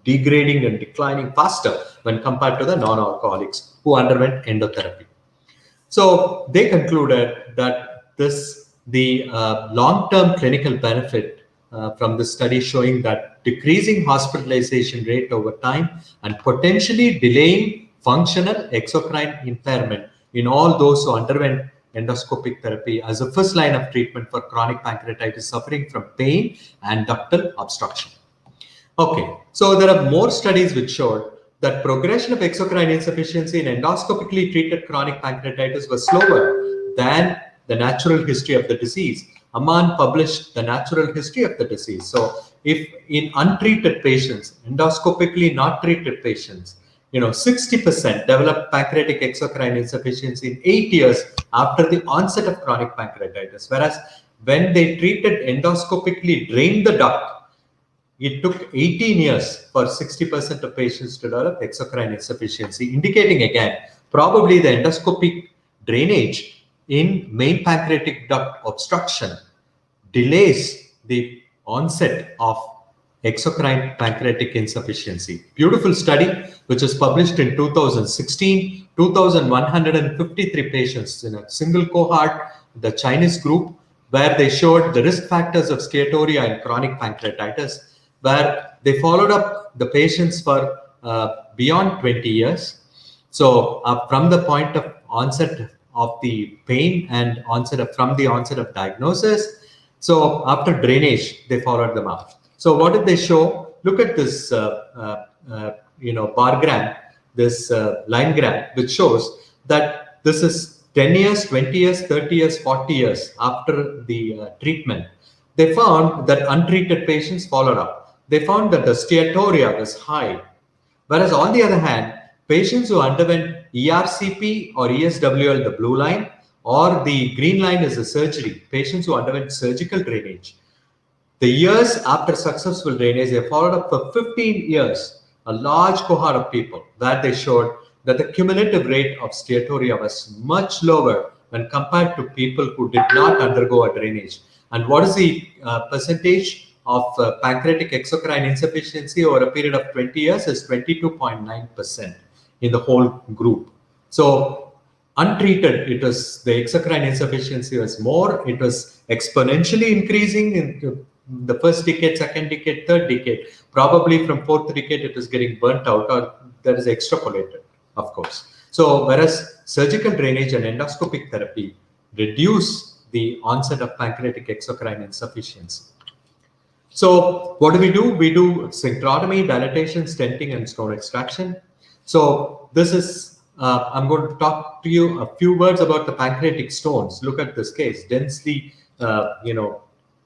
degrading and declining faster when compared to the non-alcoholics who underwent endotherapy. So they concluded that the long-term clinical benefit from the study showing that decreasing hospitalization rate over time and potentially delaying functional exocrine impairment in all those who underwent endoscopic therapy as a first line of treatment for chronic pancreatitis suffering from pain and ductal obstruction. Okay, so there are more studies which showed that progression of exocrine insufficiency in endoscopically treated chronic pancreatitis was slower than the natural history of the disease. Aman published the natural history of the disease. So if in untreated patients, endoscopically not treated patients, 60% developed pancreatic exocrine insufficiency in 8 years after the onset of chronic pancreatitis. Whereas when they treated endoscopically drained the duct, it took 18 years for 60% of patients to develop exocrine insufficiency, indicating again probably the endoscopic drainage in main pancreatic duct obstruction delays the onset of exocrine pancreatic insufficiency. Beautiful study which was published in 2016, 2,153 patients in a single cohort, the Chinese group, where they showed the risk factors of steatorrhea and chronic pancreatitis, where they followed up the patients for beyond 20 years. So from the point of onset of the pain and from the onset of diagnosis, so after drainage, they followed them up. So what did they show? Look at this, bar graph, this line graph, which shows that this is 10 years, 20 years, 30 years, 40 years after the treatment. They found that untreated patients followed up. They found that the steatorrhea was high. Whereas on the other hand, patients who underwent ERCP or ESWL, the blue line, or the green line is the surgery, patients who underwent surgical drainage, the years after successful drainage, they followed up for 15 years, a large cohort of people, where they showed that the cumulative rate of steatorrhea was much lower when compared to people who did not undergo a drainage. And what is the percentage of pancreatic exocrine insufficiency over a period of 20 years is 22.9% in the whole group. So untreated, the exocrine insufficiency was more. It was exponentially increasing in the first decade, second decade, third decade. Probably from fourth decade, it is getting burnt out, or that is extrapolated, of course. So whereas surgical drainage and endoscopic therapy reduce the onset of pancreatic exocrine insufficiency. So what do? We do sphincterotomy, dilatation, stenting, and stone extraction. So this is, I'm going to talk to you a few words about the pancreatic stones. Look at this case, densely,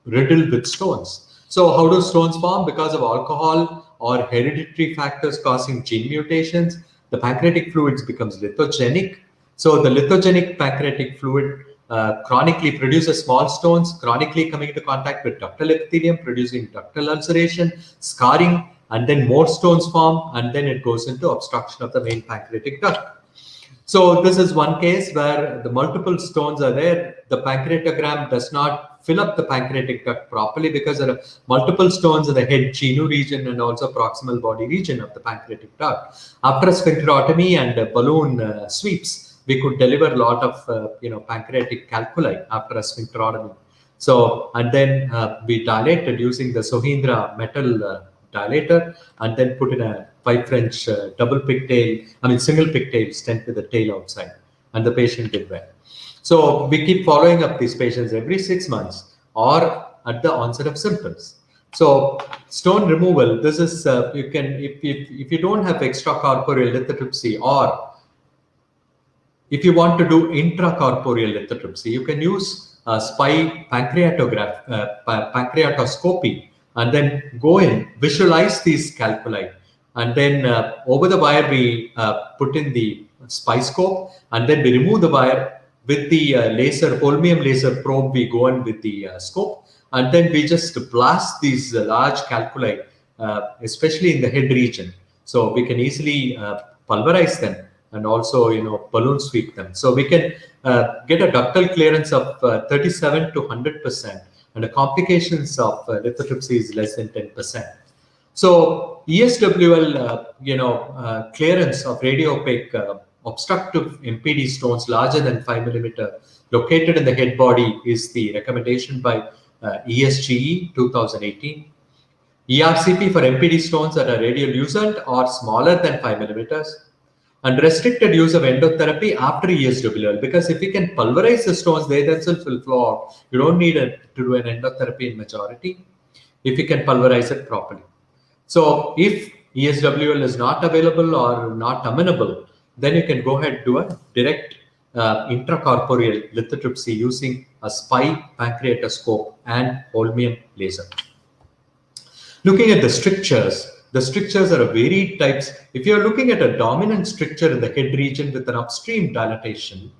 riddled with stones. So how do stones form? Because of alcohol or hereditary factors causing gene mutations, the pancreatic fluid becomes lithogenic. So the lithogenic pancreatic fluid chronically produces small stones, chronically coming into contact with ductal epithelium, producing ductal ulceration, scarring, and then more stones form, and then it goes into obstruction of the main pancreatic duct. So this is one case where the multiple stones are there. The pancreatogram does not fill up the pancreatic duct properly because there are multiple stones in the head chenu region and also proximal body region of the pancreatic duct. After a sphincterotomy and balloon sweeps, we could deliver a lot of pancreatic calculi after a sphincterotomy. So, and then we dilated using the Sohindra metal dilator, and then put in a 5 French single pigtail stent with the tail outside, and the patient did well. So we keep following up these patients every 6 months or at the onset of symptoms. So stone removal, this is, you can, if you don't have extracorporeal lithotripsy, or if you want to do intracorporeal lithotripsy, you can use SPY pancreatoscopy, and then go in, visualize these calculi, and then over the wire we put in the SPY scope, and then we remove the wire with the holmium laser probe. We go in with the scope, and then we just blast these large calculi, especially in the head region, so we can easily pulverize them and also balloon sweep them. So we can get a ductal clearance of 37 to 100%, and the complications of lithotripsy is less than 10%. So ESWL, clearance of radiopaque obstructive MPD stones larger than 5 millimeter located in the head body is the recommendation by ESGE 2018. ERCP for MPD stones that are radiolucent or smaller than 5 millimeters. And restricted use of endotherapy after ESWL, because if you can pulverize the stones, they themselves will flow out. You don't need to do an endotherapy in majority if you can pulverize it properly. So if ESWL is not available or not amenable, then you can go ahead and do a direct intracorporeal lithotripsy using a SPY pancreatoscope and holmium laser. Looking at the strictures, The strictures are a varied types. If you're looking at a dominant stricture in the head region with an upstream dilatation,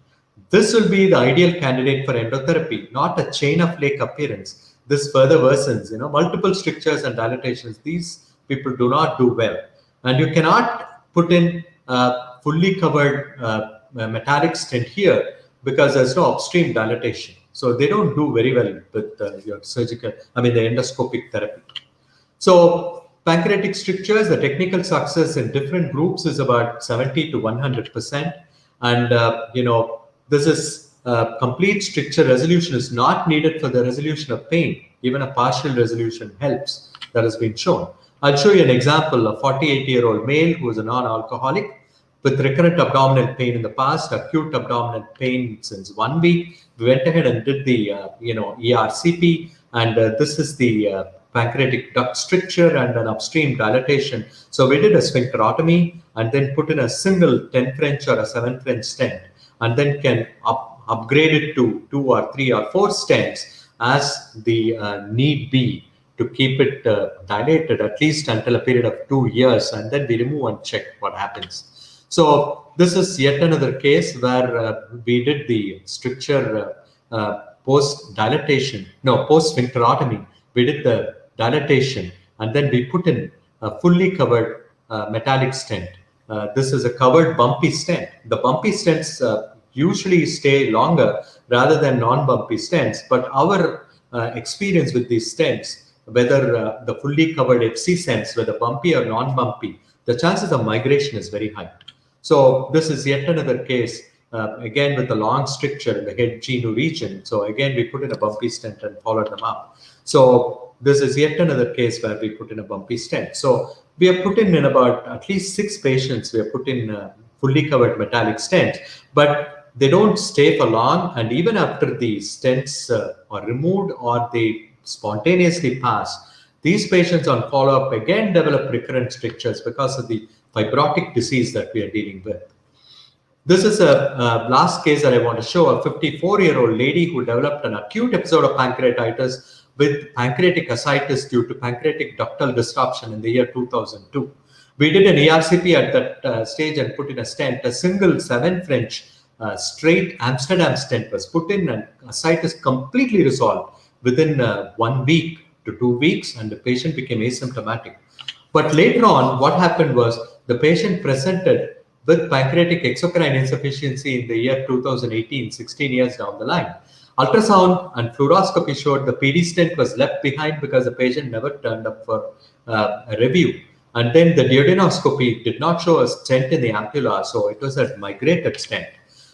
this will be the ideal candidate for endotherapy, not a chain of lake appearance. This further worsens, multiple strictures and dilatations. These people do not do well. And you cannot put in fully covered metallic stent here because there's no upstream dilatation. So they don't do very well with your the endoscopic therapy. So pancreatic strictures, the technical success in different groups is about 70 to 100%. And, this is complete stricture resolution is not needed for the resolution of pain. Even a partial resolution helps. That has been shown. I'll show you an example. A 48-year-old male who is a non-alcoholic with recurrent abdominal pain in the past, acute abdominal pain since 1 week. We went ahead and did the, ERCP, and this is the pancreatic duct stricture and an upstream dilatation. So we did a sphincterotomy and then put in a single 10 French or a 7 French stent, and then can upgrade it to 2 or 3 or 4 stents as the need be to keep it dilated at least until a period of 2 years, and then we remove and check what happens. So this is yet another case where we did the stricture post sphincterotomy. We did the dilatation and then we put in a fully covered metallic stent. This is a covered bumpy stent. The bumpy stents usually stay longer rather than non-bumpy stents, but our experience with these stents, whether the fully covered FC stents, whether bumpy or non-bumpy, the chances of migration is very high. So this is yet another case, again with a long stricture in the head genu region. So again, we put in a bumpy stent and followed them up. So this is yet another case where we put in a bumpy stent. So we have put in about at least 6 patients, we have put in fully covered metallic stents, but they don't stay for long. And even after the stents are removed or they spontaneously pass, these patients on follow-up again develop recurrent strictures because of the fibrotic disease that we are dealing with. This is a last case that I want to show, a 54-year-old lady who developed an acute episode of pancreatitis with pancreatic ascites due to pancreatic ductal disruption in the year 2002. We did an ERCP at that stage and put in a stent. A single 7 French straight Amsterdam stent was put in, and ascites completely resolved within 1 week to 2 weeks, and the patient became asymptomatic. But later on, what happened was the patient presented with pancreatic exocrine insufficiency in the year 2018, 16 years down the line. Ultrasound and fluoroscopy showed the PD stent was left behind because the patient never turned up for a review. And then the duodenoscopy did not show a stent in the ampulla, so it was a migrated stent.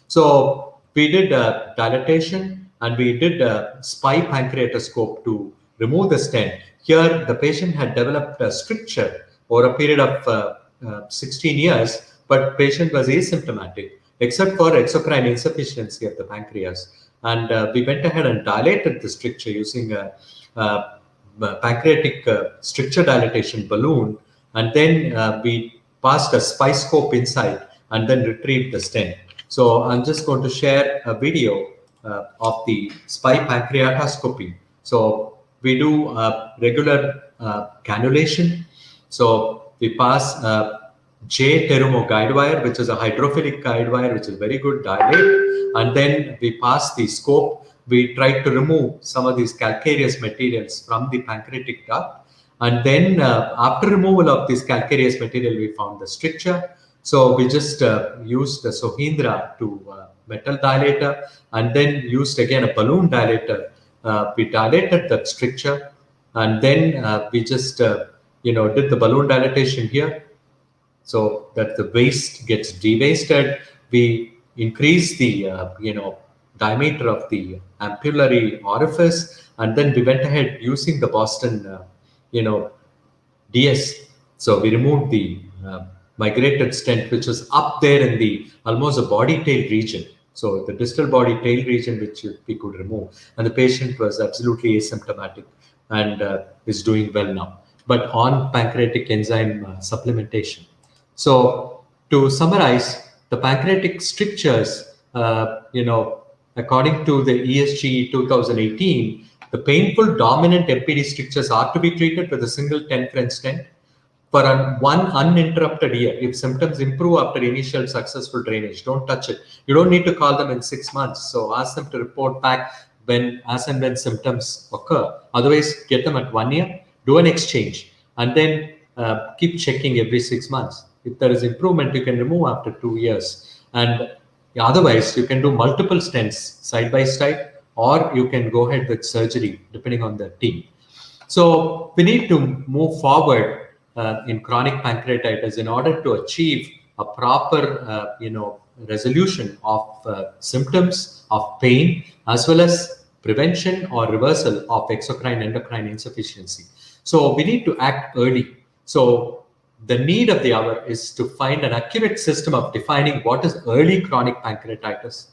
So we did a dilatation and we did a SPY pancreatoscope to remove the stent. Here, the patient had developed a stricture over a period of 16 years, but patient was asymptomatic except for exocrine insufficiency of the pancreas. And we went ahead and dilated the stricture using a pancreatic stricture dilatation balloon, and then we passed a SPY scope inside and then retrieved the stent. So I'm just going to share a video of the SPY pancreatoscopy. So we do regular cannulation. So we pass J Terumo guide wire, which is a hydrophilic guide wire, which is very good dilate. And then we pass the scope. We try to remove some of these calcareous materials from the pancreatic duct. And then after removal of this calcareous material, we found the stricture. So we just used the Sohindra to metal dilator, and then used again a balloon dilator. We dilated that stricture, and then we just did the balloon dilatation here, so that the waste gets devasted. We increase the diameter of the ampullary orifice, and then we went ahead using the Boston DS. So we removed the migrated stent, which was up there in the almost a body tail region. So the distal body tail region, which we could remove, and the patient was absolutely asymptomatic and is doing well now, but on pancreatic enzyme supplementation. So to summarize, the pancreatic strictures, according to the ESG 2018, the painful dominant MPD strictures are to be treated with a single 10 French stent. for one uninterrupted year. If symptoms improve after initial successful drainage, don't touch it. You don't need to call them in 6 months. So ask them to report back as and when symptoms occur. Otherwise, get them at 1 year, do an exchange, and then keep checking every 6 months. If there is improvement, you can remove after 2 years. And otherwise, you can do multiple stents side by side, or you can go ahead with surgery, depending on the team. So we need to move forward in chronic pancreatitis in order to achieve a proper, resolution of symptoms of pain, as well as prevention or reversal of exocrine endocrine insufficiency. So we need to act early. So the need of the hour is to find an accurate system of defining what is early chronic pancreatitis,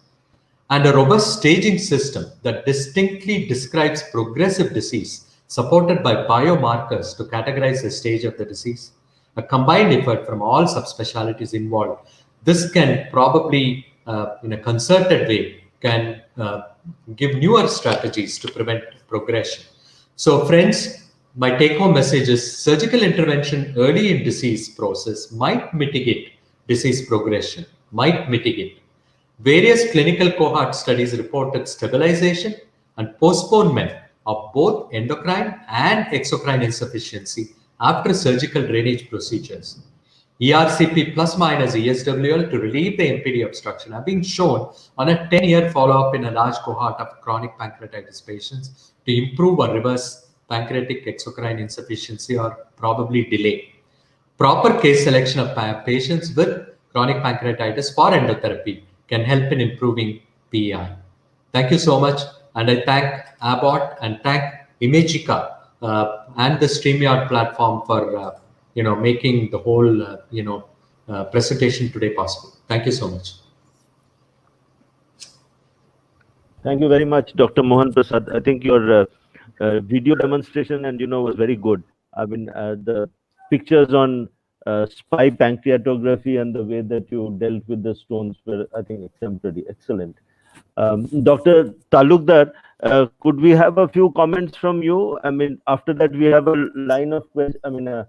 and a robust staging system that distinctly describes progressive disease, supported by biomarkers to categorize the stage of the disease. A combined effort from all subspecialties involved. This can probably, in a concerted way, can give newer strategies to prevent progression. So, friends, my take-home message is surgical intervention early in disease process might mitigate disease progression, might mitigate. Various clinical cohort studies reported stabilization and postponement of both endocrine and exocrine insufficiency after surgical drainage procedures. ERCP plus minus ESWL to relieve the MPD obstruction have been shown on a 10-year follow-up in a large cohort of chronic pancreatitis patients to improve or reverse pancreatic exocrine insufficiency or probably delay. Proper case selection of patients with chronic pancreatitis for endotherapy can help in improving PEI. Thank you so much. And I thank Abbott and thank Imagika and the StreamYard platform for making the whole presentation today possible. Thank you so much. Thank you very much, Dr. Mohan Prasad. I think your video demonstration was very good. I mean, the pictures on spy pancreatography and the way that you dealt with the stones were, I think, exemplary, excellent. Dr. Talukdar, could we have a few comments from you? I mean, after that, we have a line of questions, a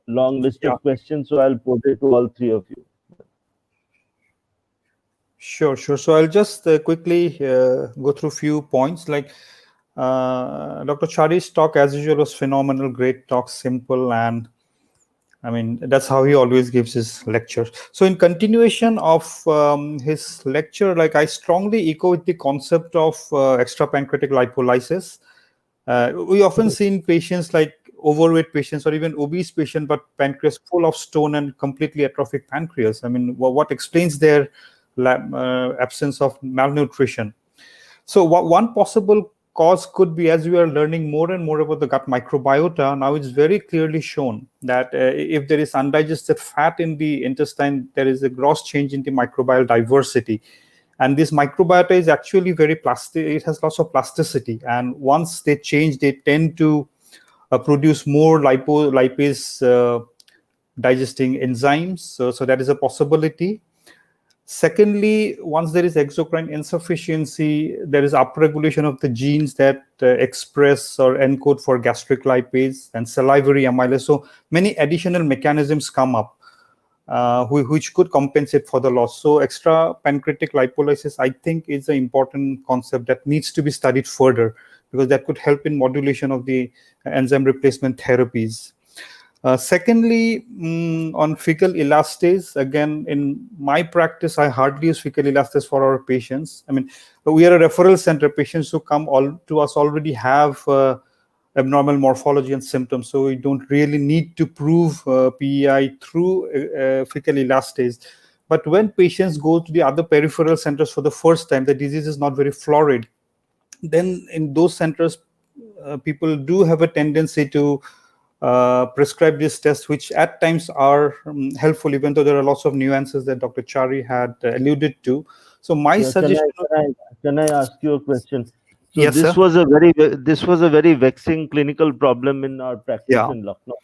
long list of questions, so I'll put it to all three of you. Sure. So I'll just quickly go through a few points. Like Dr. Chari's talk, as usual, was phenomenal. Great talk, simple, and I mean, that's how he always gives his lectures. So in continuation of his lecture, like I strongly echo with the concept of extra-pancreatic lipolysis. We often see in patients like overweight patients or even obese patients, but pancreas full of stone and completely atrophic pancreas. I mean, what explains their absence of malnutrition? So one possible cause could be, as we are learning more and more about the gut microbiota, now it's very clearly shown that if there is undigested fat in the intestine, there is a gross change in the microbial diversity. And this microbiota is actually very plastic. It has lots of plasticity. And once they change, they tend to produce more lipase digesting enzymes. So that is a possibility. Secondly, once there is exocrine insufficiency, there is upregulation of the genes that express or encode for gastric lipase and salivary amylase. So many additional mechanisms come up which could compensate for the loss. So extra pancreatic lipolysis, I think, is an important concept that needs to be studied further, because that could help in modulation of the enzyme replacement therapies. Secondly, on fecal elastase, again, in my practice, I hardly use fecal elastase for our patients. I mean, we are a referral center. Patients who come to us already have abnormal morphology and symptoms, so we don't really need to prove PEI through fecal elastase. But when patients go to the other peripheral centers for the first time, the disease is not very florid. Then in those centers, people do have a tendency to prescribe this test, which at times are helpful, even though there are lots of nuances that Dr. Chari had alluded to. So my suggestion. Can I ask you a question? So yes, this sir. was a very vexing clinical problem in our practice in Lucknow.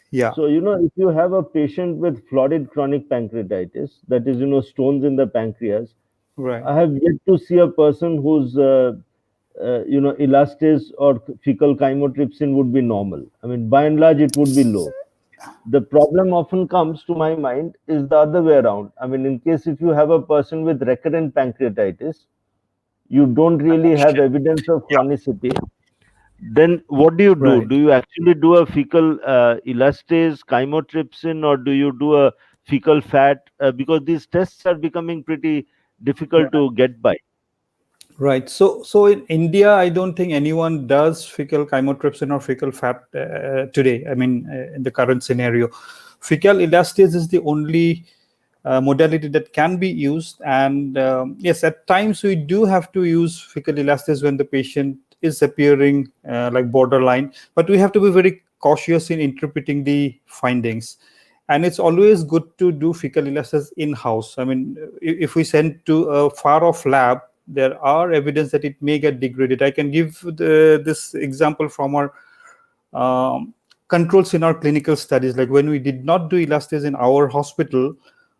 Yeah. So if you have a patient with florid chronic pancreatitis, that is stones in the pancreas, right. I have yet to see a person whose elastase or fecal chymotrypsin would be normal. I mean, by and large, it would be low. The problem often comes to my mind is the other way around. I mean, in case if you have a person with recurrent pancreatitis, you don't really have evidence of chronicity, then what do? Right. Do you actually do a fecal elastase, chymotrypsin, or do you do a fecal fat? Because these tests are becoming pretty difficult to get by. Right. So in India, I don't think anyone does fecal chymotrypsin or fecal fat today. I mean, in the current scenario, fecal elastase is the only modality that can be used. And yes, at times we do have to use fecal elastase when the patient is appearing like borderline, but we have to be very cautious in interpreting the findings. And it's always good to do fecal elastase in-house. I mean, if we send to a far-off lab, there are evidence that it may get degraded. I can give this example from our controls in our clinical studies. Like when we did not do elastase in our hospital,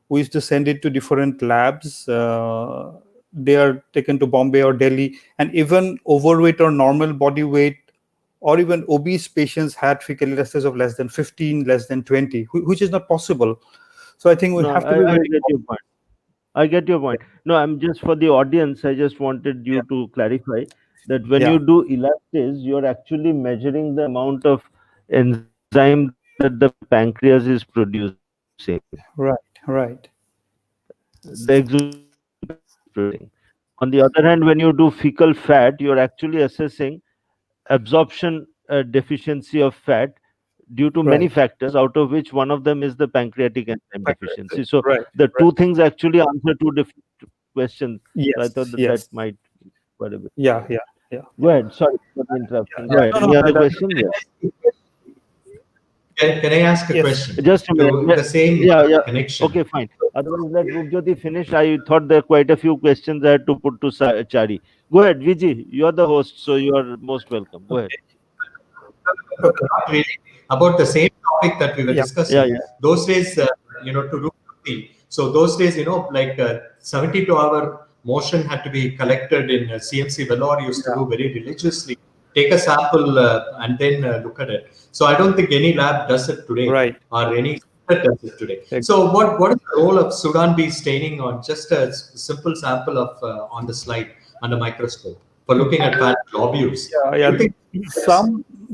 we used to send it to different labs. They are taken to Bombay or Delhi, and even overweight or normal body weight or even obese patients had fecal elastase of less than 15, less than 20, which is not possible. So I think we No, have to be I very get your point. I get your point. No, I'm just for the audience. I just wanted yeah, you to clarify that when yeah, you do elastase, you're actually measuring the amount of enzyme that the pancreas is producing. right, right, The exocrine pancreatic is producing. On the other hand, when you do fecal fat, you're actually assessing absorption deficiency of fat due to many right. factors, out of which one of them is the pancreatic enzyme deficiency. So Right, the right. two things actually answer two different questions. So I thought Yes, that that yes. might be quite a bit. Yeah, yeah, yeah, Go yeah. ahead. Sorry for the interruption. Go Yeah, ahead. no, no, Any other that, questions? Yeah. Can I ask a yes. question Just a minute. to the same Yeah, yeah. connection? Okay, fine. Otherwise, let Rupjyoti finish. I thought there are quite a few questions I had to put to Chari. Go ahead, VG. You're the host, so you are most welcome. Go ahead. Okay. Not really about the same topic that we were Yeah, Yeah, discussing. yeah. Those days, to Rupjyoti. So those days, like 72-hour motion had to be collected in CMC. Vellore used to yeah. do very religiously. Take a sample and then look at it. So I don't think any lab does it today Right. or any center does it today. Ex- So what is the role of Sudan B staining on just a simple sample of on the slide under microscope for looking at fat globules? Yeah, Do yeah. you think that's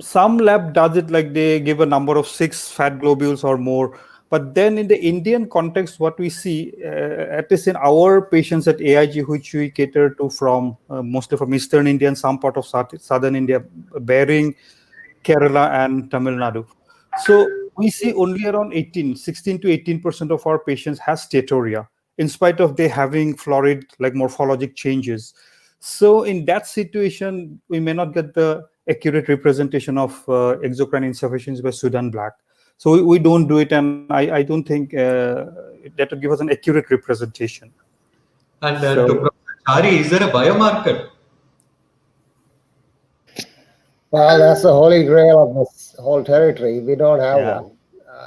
Some lab does it like they give a number of 6 fat globules or more. But then in the Indian context, what we see, at least in our patients at AIG, which we cater to from mostly from Eastern India and some part of Southern India, bearing Kerala and Tamil Nadu. So we see only around 16 to 18% of our patients has steatorrhea, in spite of they having florid like morphologic changes. So in that situation, we may not get the accurate representation of exocrine insufficiency by Sudan black. So we don't do it, and I don't think that will give us an accurate representation. And to So Professor Chari, is there a biomarker? Well, that's the holy grail of this whole territory. We don't have yeah, one.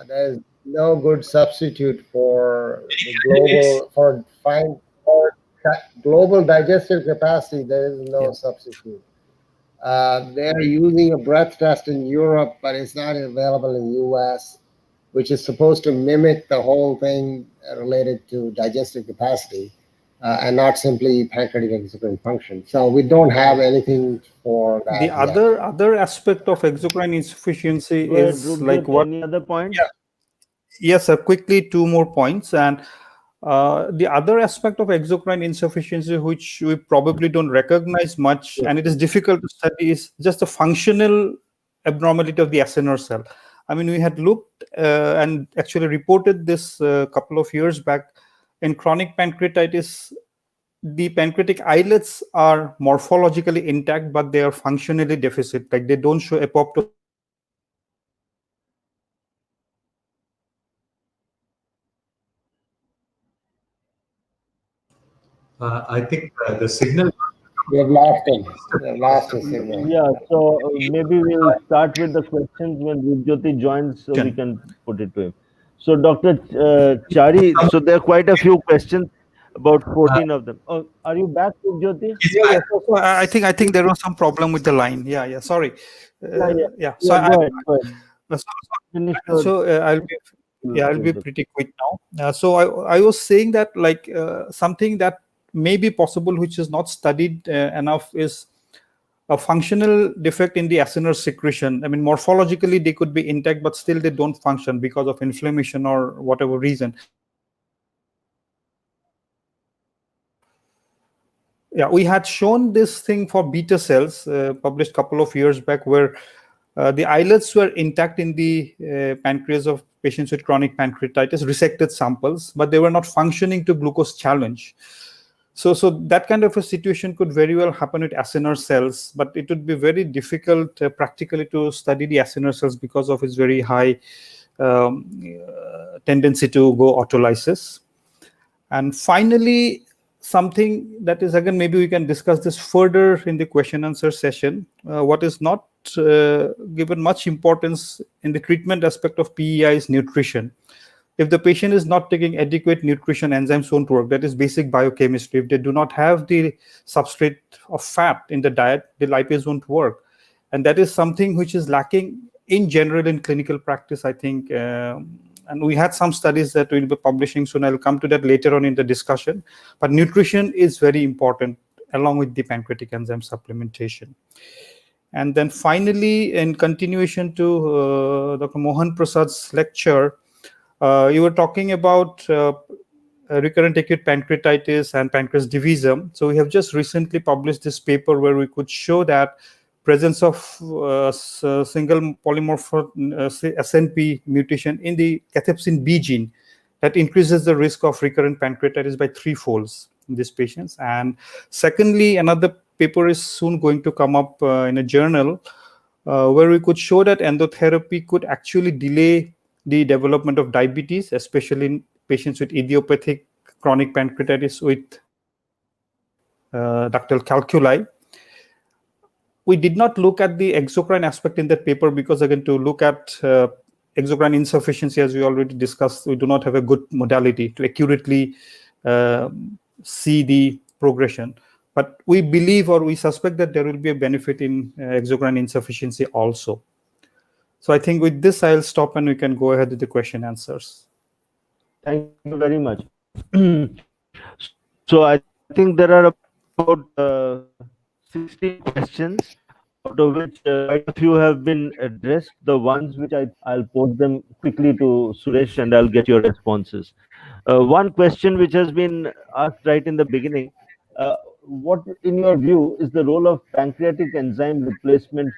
There's no good substitute for the Candidates? global digestive capacity. There is no yeah, substitute. They're using a breath test in Europe, but it's not available in the US, which is supposed to mimic the whole thing related to digestive capacity and not simply pancreatic exocrine function. So we don't have anything for the that yet. other aspect of exocrine insufficiency Go ahead, is like Rupjyoti. what. Any other Yeah. points? Yes, sir. Quickly, two more points. And the other aspect of exocrine insufficiency, which we probably don't recognize much, Yes. and it is difficult to study, is just the functional abnormality of the acinar cell. I mean, we had looked and actually reported this a couple of years back. In chronic pancreatitis, the pancreatic islets are morphologically intact, but they are functionally deficit. Like they don't show apoptosis or abnormal acinar cells. So we don't know what is causing I think the signal. We've lost him. We've lost his signal. Yeah, so maybe we'll start with the questions when Rupjyoti joins so we function. can put it to him. So, Dr. Chari, so there are quite a few questions, about Uh, 14 of them. Oh, are you back, Rupjyoti? he's Yeah, yeah. back. So I think there was some problem with the line. Yeah, yeah. Sorry. Yeah, yeah. Yeah. So Yeah, go ahead. Go ahead. Finish I'll be pretty quick now. So I was saying that like something that may be possible, which is not studied enough, is a functional defect in the acinar secretion. I mean, morphologically they could be intact, but still they don't function because of inflammation or whatever reason. Yeah, we had shown this thing for beta cells, published a couple of years back, where the islets were intact in the pancreas of patients with chronic pancreatitis, resected samples, but they were not functioning to glucose challenge. So that kind of a situation could very well happen with acinar cells, but it would be very difficult practically to study the acinar cells because of its very high tendency to go autolysis. And finally, something that is, again, maybe we can discuss this further in the question answer session. What is not given much importance in the treatment aspect of PEI is nutrition. If the patient is not taking adequate nutrition, enzymes won't work. That is basic biochemistry. If they do not have the substrate of fat in the diet, the lipase won't work. And that is something which is lacking in general in clinical practice, I think. And we had some studies that we'll be publishing soon. I'll come to that later on in the discussion. But nutrition is very important along with the pancreatic enzyme supplementation. And then finally, in continuation to Dr. Mohan Prasad's lecture, you were talking about recurrent acute pancreatitis and pancreas divisum. So we have just recently published this paper where we could show that presence of single polymorph SNP mutation in the cathepsin B gene that increases the risk of recurrent pancreatitis by 3-folds in these patients. And secondly, another paper is soon going to come up in a journal where we could show that endotherapy could actually delay the development of diabetes, especially in patients with idiopathic chronic pancreatitis with ductal calculi. We did not look at the exocrine aspect in that paper because, again, to look at exocrine insufficiency, as we already discussed, we do not have a good modality to accurately see the progression. But we believe or we suspect that there will be a benefit in exocrine insufficiency also. So I think with this, I'll stop and we can go ahead with the question answers. Thank you very much. So I think there are about 16 questions, out of which quite a few have been addressed. The ones which I'll pose them quickly to Suresh and I'll get your responses. One question which has been asked right in the beginning, what in your view is the role of pancreatic enzyme replacement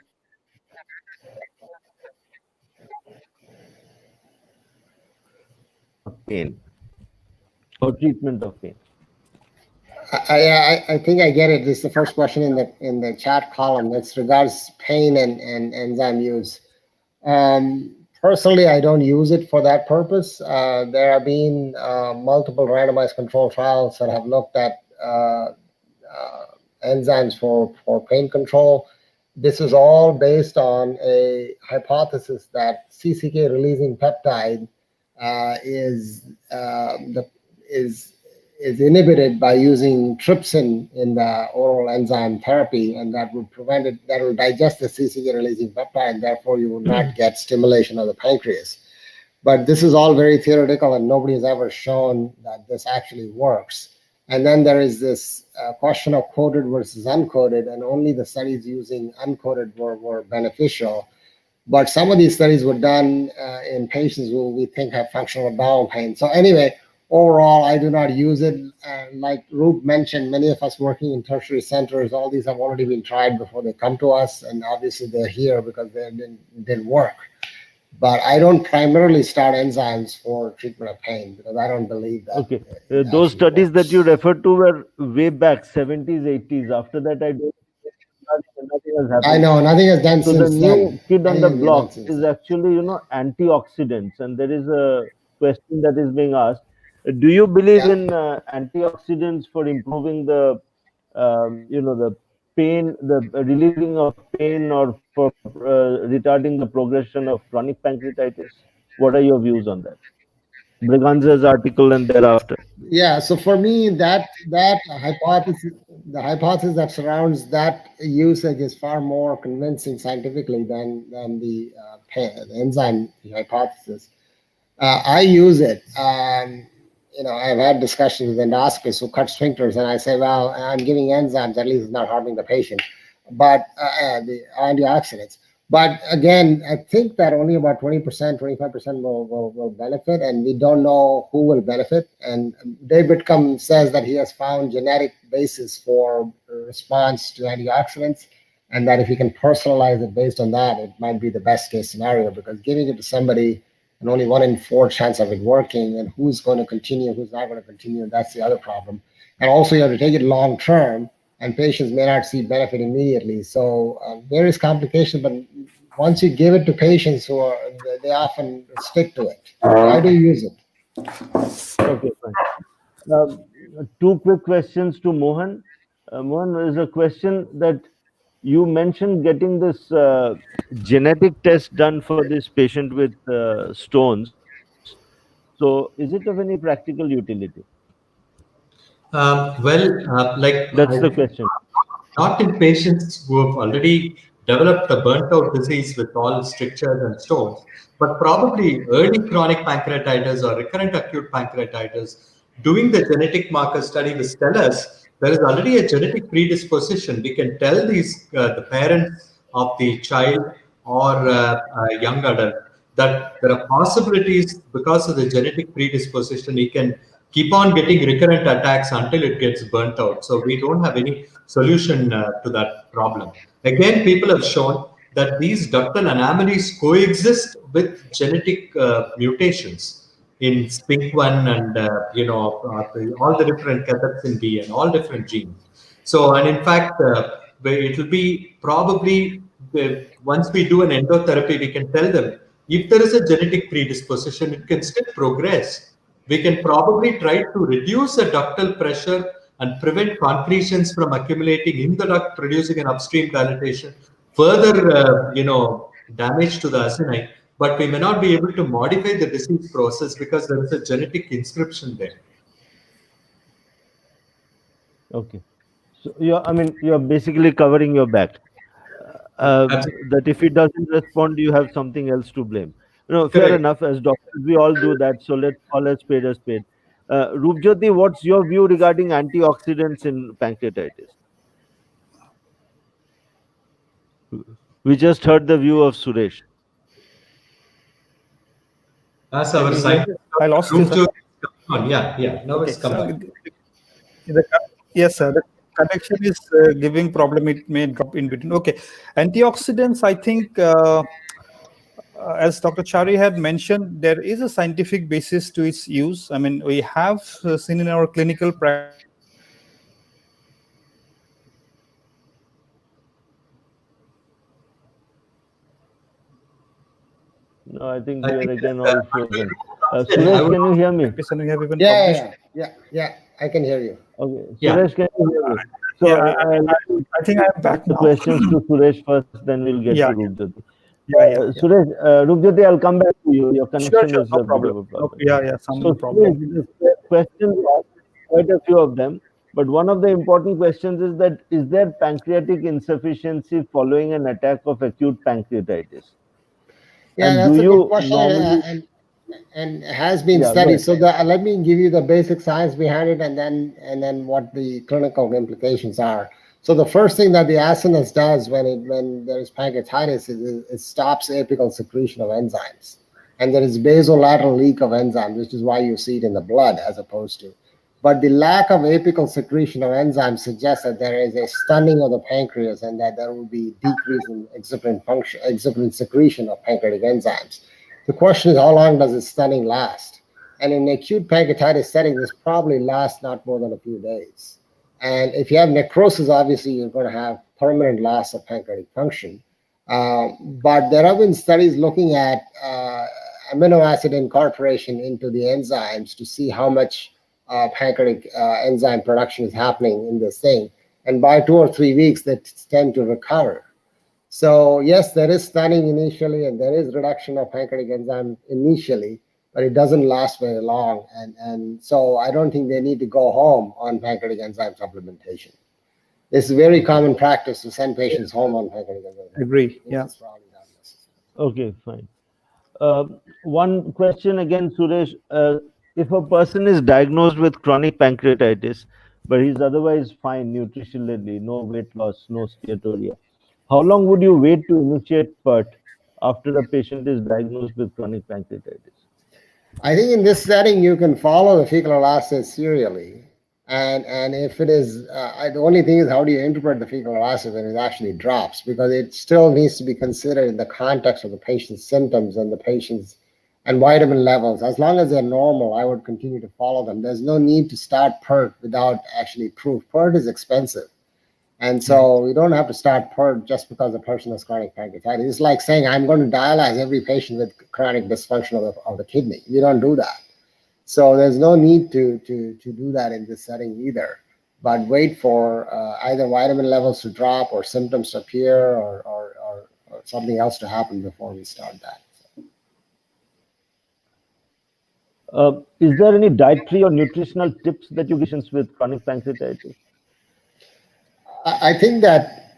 pain or treatment of pain? I think I get it. This is the first question in the chat column. It's regards pain and enzyme use. Personally, I don't use it for that purpose. There have been multiple randomized control trials that have looked at enzymes for pain control. This is all based on a hypothesis that CCK releasing peptide is inhibited by using trypsin in the oral enzyme therapy, and that would prevent it, that will digest the CCK releasing peptide, and therefore you will not get stimulation of the pancreas. But this is all very theoretical, and nobody has ever shown that this actually works. And then there is this question of coded versus uncoded, and only the studies using uncoded were beneficial. But some of these studies were done in patients who we think have functional bowel pain. So anyway, overall, I do not use it. Like Rup mentioned, many of us working in tertiary centers, all these have already been tried before they come to us, and obviously they're here because they didn't work. But I don't primarily start enzymes for treatment of pain because I don't believe that. Okay, those studies that you referred to were way back, 70s, 80s. After that, I don't. Nothing has happened. I know nothing has done so since the then. new kid on the block is then. actually, antioxidants, and there is a question that is being asked: do you believe in antioxidants for improving the, the pain, the relieving of pain, or for retarding the progression of chronic pancreatitis? What are your views on that? Braganza's article and thereafter? Yeah, so for me, that hypothesis, the hypothesis that surrounds that usage is far more convincing scientifically than the enzyme hypothesis. I use it. I've had discussions with endoscopists who cut sphincters, and I say, well, I'm giving enzymes, at least it's not harming the patient, but the antioxidants. But again, I think that only about 20%, 25% will benefit, and we don't know who will benefit. And David says that he has found genetic basis for response to antioxidants, and that if you can personalize it based on that, it might be the best case scenario, because giving it to somebody and only 1 in 4 chance of it working, and who's going to continue, who's not going to continue, that's the other problem. And also you have to take it long term, and patients may not see benefit immediately. So various complications, but once you give it to patients they often stick to it. I do use it. Okay, fine. 2 quick questions to Mohan. Mohan, is a question that you mentioned getting this genetic test done for this patient with stones. So is it of any practical utility? That's the question. Not in patients who have already developed a burnt out disease with all strictures and stones, but probably early chronic pancreatitis or recurrent acute pancreatitis. Doing the genetic marker study will tell us there is already a genetic predisposition. We can tell the parents of the child or a young adult that there are possibilities because of the genetic predisposition. He can keep on getting recurrent attacks until it gets burnt out. So we don't have any solution to that problem. Again, people have shown that these ductal anomalies coexist with genetic mutations in SPINK1 and all the different cathepsin B and all different genes. So, and in fact, it will be probably once we do an endotherapy, we can tell them if there is a genetic predisposition, it can still progress. We can probably try to reduce the ductal pressure and prevent concretions from accumulating in the duct, producing an upstream dilatation, further, damage to the acini. But we may not be able to modify the disease process because there is a genetic inscription there. Okay. So you're basically covering your back. That if it doesn't respond, you have something else to blame. Fair enough. As doctors, we all do that. So let's call a spade a spade. Rupjyoti, what's your view regarding antioxidants in pancreatitis? We just heard the view of Suresh. As our scientist, I lost you, sir. Yeah. Now it's come back. Yes, sir. The connection is giving problem. It may drop in between. Okay. Antioxidants, I think, as Dr. Chari had mentioned, there is a scientific basis to its use. I mean, we have seen in our clinical practice. No, I think we are again all frozen. Suresh, can you hear me? Yeah, I can hear you. Okay, Suresh, can you hear me? So I think I'm back the now. questions to Suresh first, then we'll get to Rupjyoti. Suresh, Yeah. Rupjyoti, I'll come back to you. Your connection is no a problem. bit of a problem. Some problem. Suresh, the questions are quite a few of them, but one of the important questions is that is there pancreatic insufficiency following an attack of acute pancreatitis? Yeah, and that's do a you good question, normally... and has been studied. So let me give you the basic science behind it, and then what the clinical implications are. So the first thing that the acids does when there is pancreatitis is it stops apical secretion of enzymes, and there is basolateral leak of enzymes, which is why you see it in the blood as opposed to. But the lack of apical secretion of enzymes suggests that there is a stunning of the pancreas, and that there will be decrease in exocrine function, exocrine secretion of pancreatic enzymes. The question is, how long does this stunning last? And in acute pancreatitis setting, this probably lasts not more than a few days. And if you have necrosis, obviously you're going to have permanent loss of pancreatic function. But there have been studies looking at amino acid incorporation into the enzymes to see how much pancreatic enzyme production is happening in this thing. And by 2 or 3 weeks, they tend to recover. So yes, there is stunning initially, and there is reduction of pancreatic enzyme initially. but it doesn't last very long. And so I don't think they need to go home on pancreatic enzyme supplementation. It's very common practice to send patients home on pancreatic enzyme. Agree. Yeah. Okay, fine. One question again, Suresh. If a person is diagnosed with chronic pancreatitis, but he's otherwise fine nutritionally, no weight loss, no steatoria, how long would you wait to initiate PERT after a patient is diagnosed with chronic pancreatitis? I think in this setting, you can follow the fecal elastase serially. And if it is, the only thing is how do you interpret the fecal elastase when it actually drops? Because it still needs to be considered in the context of the patient's symptoms and the patient's and vitamin levels. As long as they're normal, I would continue to follow them. There's no need to start PERT without actually proof. PERT is expensive. And so we don't have to start PERT just because the person has chronic pancreatitis. It's like saying, I'm going to dialyze every patient with chronic dysfunction of the kidney. We don't do that. So there's no need to do that in this setting either. But wait for either vitamin levels to drop or symptoms to appear or something else to happen before we start that. Is there any dietary or nutritional tips that you give patients with chronic pancreatitis? I think that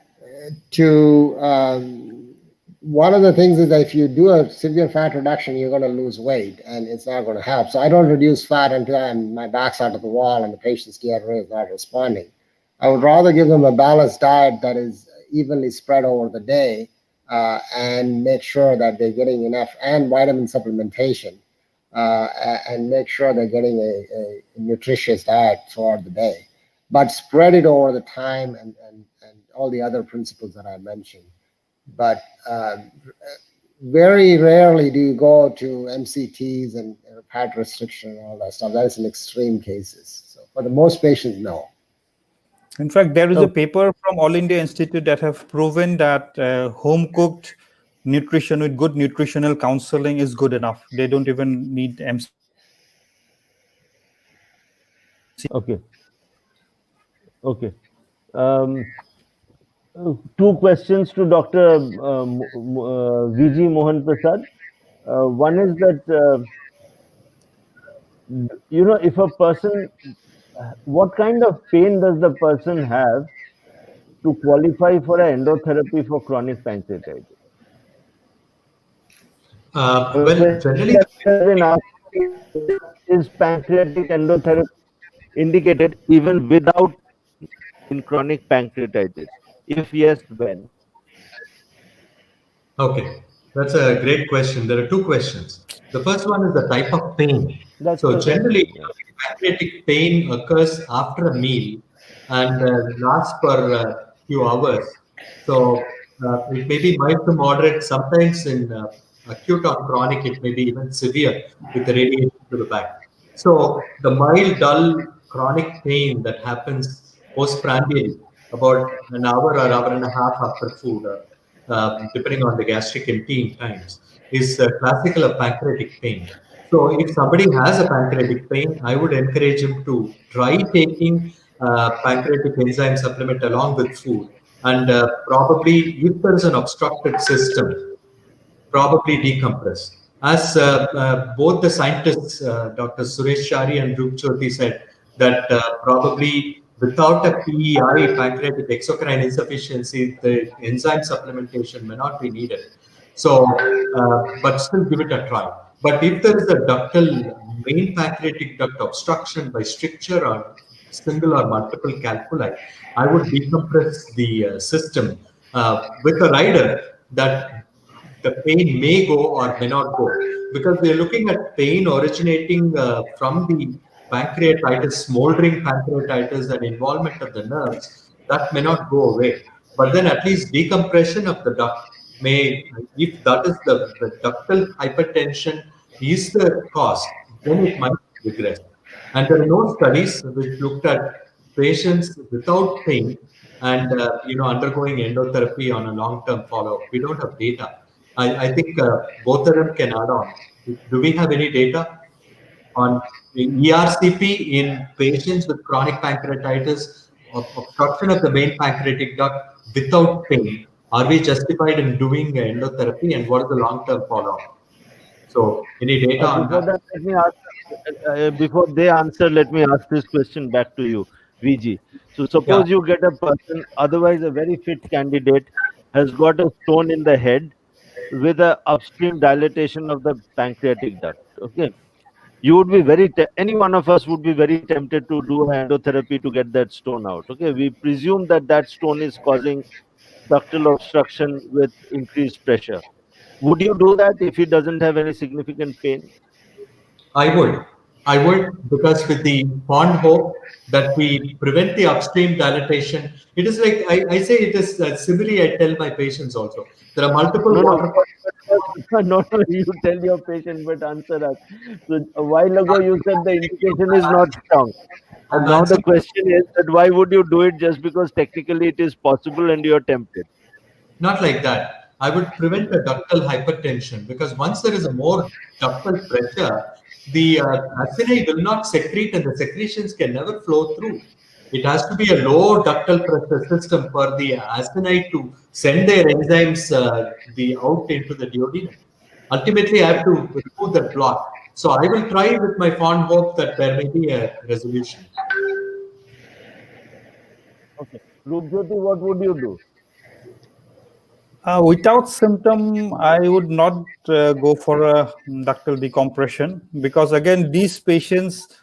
one of the things is that if you do a severe fat reduction, you're going to lose weight and it's not going to help. So I don't reduce fat until my back's out of the wall and the patient's DRA is not responding. I would rather give them a balanced diet that is evenly spread over the day and make sure that they're getting enough and vitamin supplementation and make sure they're getting a nutritious diet throughout the day. But spread it over the time and all the other principles that I mentioned. But very rarely do you go to MCTs and fat restriction and all that stuff. That is in extreme cases. So for the most patients, no. In fact, there is a paper from All India Institute that have proven that home-cooked nutrition with good nutritional counseling is good enough. They don't even need MCT. Okay. Okay. Two questions to Dr. V.G. Mohan Prasad. One is that, if a person, what kind of pain does the person have to qualify for an endotherapy for chronic pancreatitis? Well, generally, is pancreatic endotherapy indicated even without in chronic pancreatitis? If yes, when? okay, that's a great question. There are two questions. The first one is the type of pain. That's So the generally, question. Yeah. pancreatic pain occurs after a meal and lasts for a few hours. So it may be mild to moderate. Sometimes in acute or chronic, it may be even severe with the radiation to the back. So the mild, dull, chronic pain that happens postprandially about an hour or hour and a half after food, depending on the gastric emptying times, is classical of pancreatic pain. So if somebody has a pancreatic pain, I would encourage him to try taking pancreatic enzyme supplement along with food. And probably if there is an obstructed system, probably decompress. As both the scientists, Dr. Suresh Chari and Rupjyoti said, that probably without a PEI, pancreatic exocrine insufficiency, the enzyme supplementation may not be needed. So, but still give it a try. But if there is a ductal main pancreatic duct obstruction by stricture or single or multiple calculi, I would decompress the system with a rider that the pain may go or may not go, because we are looking at pain originating from the pancreatitis, smoldering pancreatitis and involvement of the nerves that may not go away. But then at least decompression of the duct may, if that is the ductal hypertension is the cause, then it might regress. And there are no studies which looked at patients without pain and undergoing endotherapy on a long-term follow-up. We don't have data. I think both of them can add on. Do we have any data on ERCP in patients with chronic pancreatitis, obstruction of the main pancreatic duct without pain? Are we justified in doing endotherapy, and what is the long-term follow-up? So any data on Before that? that, let me ask, before they answer, let me ask this question back to you, VG. So Yeah, suppose you get a person, otherwise a very fit candidate, has got a stone in the head with a upstream dilatation of the pancreatic duct. Okay, you would be any one of us would be very tempted to do endotherapy to get that stone out. Okay, we presume that that stone is causing ductal obstruction with increased pressure. Would you do that if he doesn't have any significant pain? I would. I would, because with the fond hope that we prevent the upstream dilatation. It is like I say it is similarly. I tell my patients also. There are multiple No, no, water. no, no. You tell your patient, but answer us. So a while ago, you said the indication is not strong, and I'm now the answering. question is that why would you do it just because technically it is possible and you're tempted? Not like that. I would prevent the ductal hypertension because once there is a more ductal pressure, the acini will not secrete and the secretions can never flow through. It has to be a low ductal pressure system for the acini to send their enzymes the out into the duodenum. Ultimately, I have to remove that block. So I will try with my fond hope that there may be a resolution. Okay. Rupjyoti, what would you do? Without symptom, I would not go for a ductal decompression, because again, these patients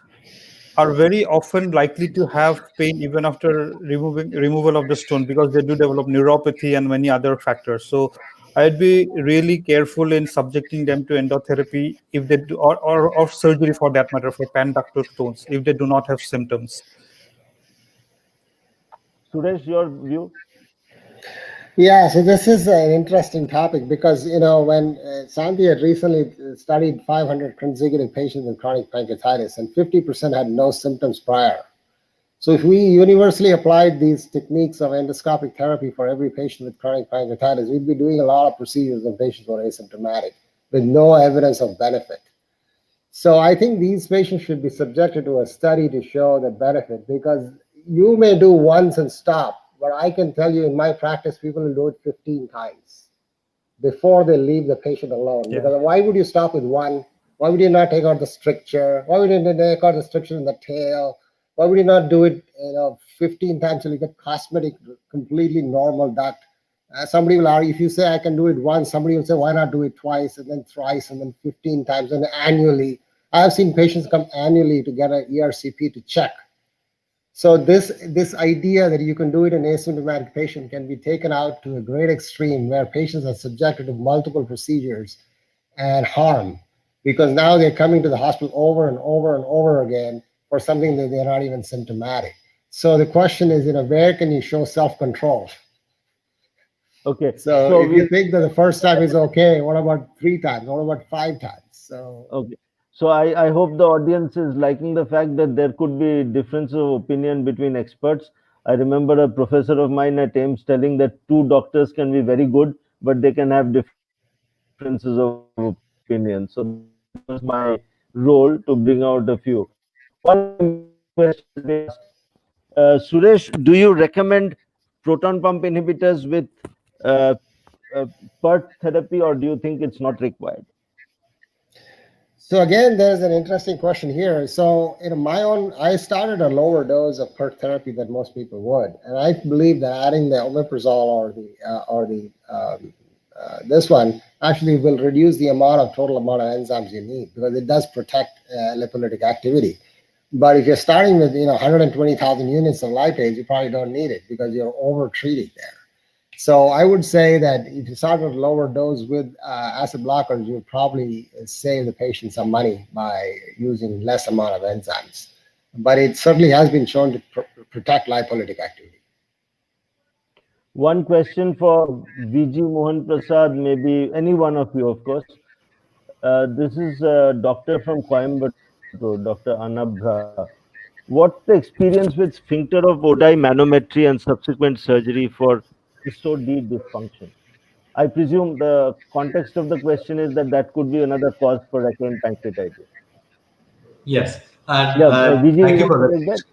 are very often likely to have pain even after removal of the stone, because they do develop neuropathy and many other factors. So I'd be really careful in subjecting them to endotherapy if they do, or surgery for that matter, for panductal stones if they do not have symptoms. Suresh, your view? Yeah, so this is an interesting topic because, when Santi had recently studied 500 consecutive patients with chronic pancreatitis, and 50% had no symptoms prior. So if we universally applied these techniques of endoscopic therapy for every patient with chronic pancreatitis, we'd be doing a lot of procedures in patients who are asymptomatic with no evidence of benefit. So I think these patients should be subjected to a study to show the benefit, because you may do once and stop, but I can tell you in my practice, people will do it 15 times before they leave the patient alone. Yeah. Because why would you stop with one? Why would you not take out the stricture? Why would you not take out the stricture in the tail? Why would you not do it, 15 times till you get cosmetic, completely normal duct? Somebody will argue, if you say I can do it once, somebody will say, why not do it twice and then thrice and then 15 times and annually? I have seen patients come annually to get an ERCP to check. So this idea that you can do it in asymptomatic patient can be taken out to a great extreme, where patients are subjected to multiple procedures and harm, because now they're coming to the hospital over and over and over again for something that they're not even symptomatic. So the question is, where can you show self-control? Okay. So if you think that the first time is okay, what about 3 times? What about 5 times? So Okay. So I hope the audience is liking the fact that there could be difference of opinion between experts. I remember a professor of mine at Ames telling that two doctors can be very good, but they can have differences of opinion. So that was my role to bring out a few. One important question has been asked. Suresh, do you recommend proton pump inhibitors with uh, PERT therapy, or do you think it's not required? So again, there's an interesting question here. So I started a lower dose of PERT therapy than most people would, and I believe that adding the omeprazole or this one actually will reduce the total amount of enzymes you need, because it does protect lipolytic activity. But if you're starting with 120,000 units of lipase, you probably don't need it because you're over treating there. So I would say that if you start with lower dose with acid blockers, you probably save the patient some money by using less amount of enzymes. But it certainly has been shown to protect lipolytic activity. One question for V.G.Mohan Prasad, maybe any one of you, of course. This is a doctor from Coimbatore, Dr. Anabha. What's the experience with sphincter of Oddi manometry and subsequent surgery for ISO-D dysfunction? I presume the context of the question is that that could be another cause for recurrent pancreatitis. Yes, and Yeah, VG, you thank you want for to that. take that?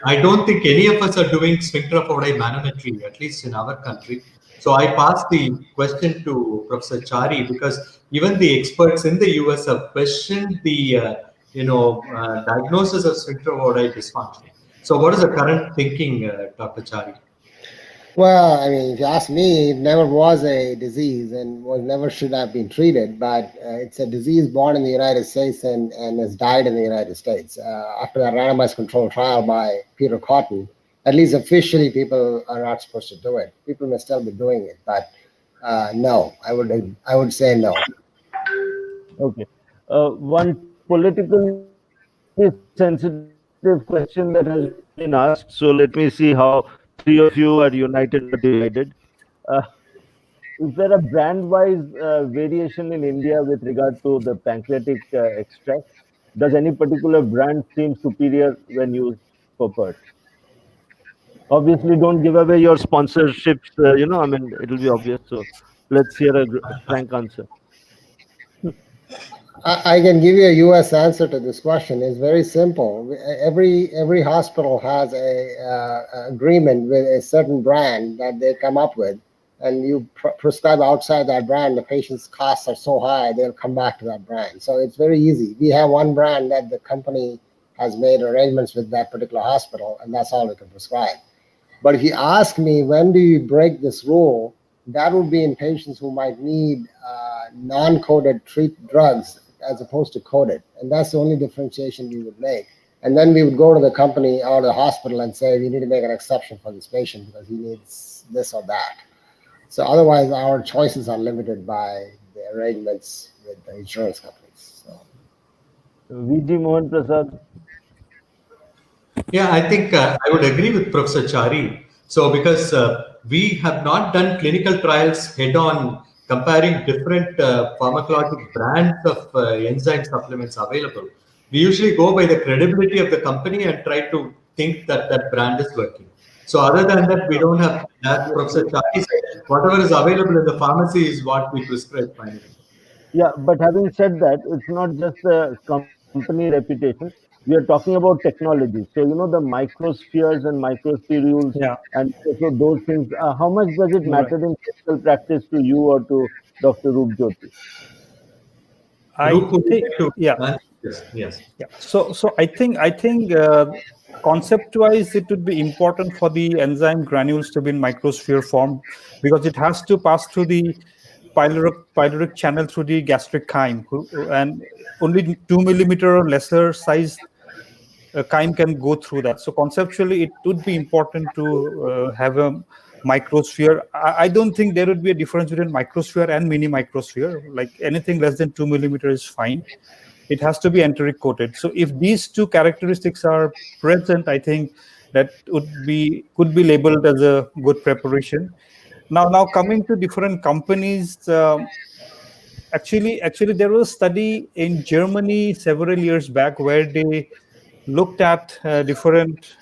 I don't think any of us are doing sphincter of Oddi manometry, at least in our country. So I passed the question to Professor Chari because even the experts in the US have questioned the diagnosis of sphincter dysfunction. So what is the current thinking, Dr. Chari? Well, I mean, if you ask me, it never was a disease and never should have been treated, but it's a disease born in the United States and has died in the United States. After that randomized controlled trial by Peter Cotton, at least officially people are not supposed to do it. People may still be doing it, but no, I would say no. Okay. One politically sensitive question that has just been asked. So let me see how three of you are united or divided. Uh, is there a brand-wise variation in India with regard to the pancreatic extract? Does any particular brand seem superior when used for PERT? Obviously, don't give away your sponsorships. I mean, it'll be obvious. So let's hear a frank answer. I can give you a U.S. answer to this question. It's very simple. Every hospital has a agreement with a certain brand that they come up with, and you prescribe outside that brand. The patient's costs are so high, they'll come back to that brand. So it's very easy. We have one brand that the company has made arrangements with that particular hospital, and that's all we can prescribe. But if you ask me, when do you break this rule? That would be in patients who might need non-coded drugs as opposed to coded. And that's the only differentiation we would make. And then we would go to the company or the hospital and say, we need to make an exception for this patient because he needs this or that. So otherwise, our choices are limited by the arrangements with the insurance companies. So. V.G. Mohan Prasad. Yeah, I think I would agree with Professor Chari. So, because we have not done clinical trials head on comparing different pharmacologic brands of enzyme supplements available, we usually go by the credibility of the company and try to think that that brand is working. So, other than that, we don't have, as Professor Chari said, whatever is available in the pharmacy is what we prescribe finally. Yeah, but having said that, it's not just the company reputation. We are talking about technology. So, the microspheres and microspherules Yeah. and so those things, how much does it Right. matter in clinical practice to you or to Dr. Rupjyoti? Roop, I would you think, like to yeah. answer this? Yes. Yeah. So I think concept-wise, it would be important for the enzyme granules to be in microsphere form because it has to pass through the pyloric channel through the gastric chyme, and only 2 millimeter or lesser size chyme can go through that. So conceptually, it would be important to have a microsphere. I don't think there would be a difference between microsphere and mini microsphere. Like anything less than 2 millimeter is fine. It has to be enteric coated. So if these two characteristics are present, I think that could be labeled as a good preparation. Now coming to different companies, actually there was a study in Germany several years back where they looked at different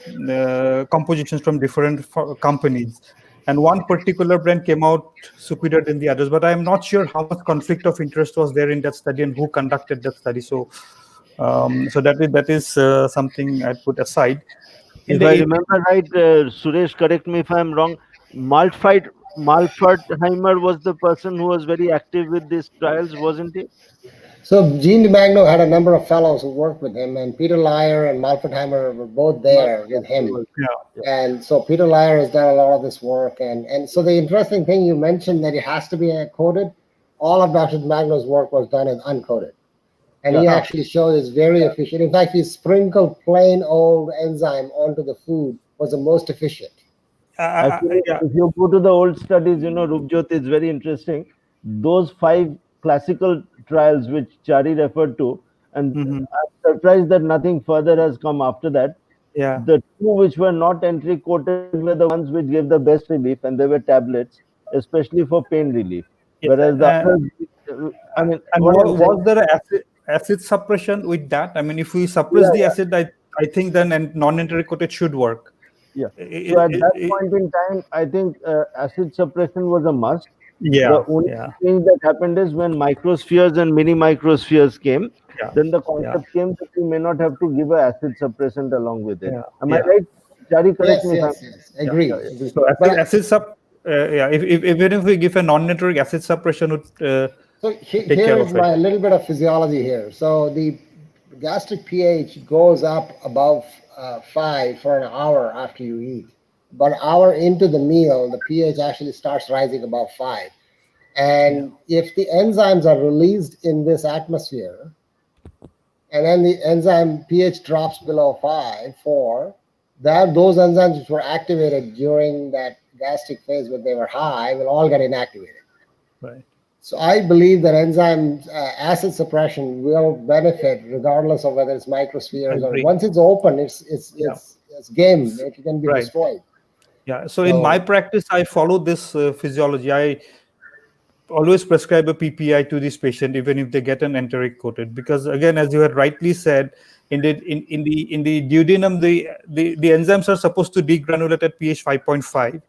compositions from different companies, and one particular brand came out superior than the others, but I'm not sure how much conflict of interest was there in that study and who conducted that study. So that is something I put aside. In If the I remember right, Suresh, correct me if I'm wrong, Malfertheimer was the person who was very active with these trials, wasn't he? So Jean DiMagno had a number of fellows who worked with him, and Peter Lyer and Malfertheimer were both there with him. Yeah. And so Peter Lyer has done a lot of this work. And so the interesting thing you mentioned that it has to be coded, all of Dr. DiMagno's work was done in uncoated. And he actually showed it's very efficient. In fact, he sprinkled plain old enzyme onto the food was the most efficient. Actually, Yeah. if you go to the old studies, Rupjyoti is very interesting. Those 5 classical trials which Chari referred to, and Mhm. I'm surprised that nothing further has come after that. Yeah. The two which were not entry coated were the ones which gave the best relief, and they were tablets, especially for pain relief. Yes. Whereas the others, I mean, And what I'm saying, was there acid suppression with that? I mean, if we suppress yeah, the acid, I think then non-enteric coated should work. yeah. So It- at it- that it- point in time, I think acid suppression was a must. The yeah, only yeah, change that happened is when microspheres and mini microspheres came, yeah, then the yeah, concept came that you may not have to give a acid suppressant along with it. yeah, Am I yeah, right? Chari, correct Yes, me if I'm yes. yeah. Agree. yeah, yeah. Agree. So But yeah, even if we give a non-nitric acid suppression, would So take care here's of it. my little bit of physiology here. So the gastric pH goes up above 5 for an hour after you eat. But an hour into the meal, the pH actually starts rising above 5. And if the enzymes are released in this atmosphere, and then the enzyme pH drops below 5, 4, those enzymes which were activated during that gastric phase when they were high will all get inactivated. Right. So I believe that enzyme acid suppression will benefit regardless of whether it's microspheres or once it's open, it's game. It can be destroyed. Yeah. So in my practice, I follow this physiology. I always prescribe a PPI to this patient, even if they get an enteric coated, because again, as you had rightly said, in the duodenum, the enzymes are supposed to degranulate at pH 5.5.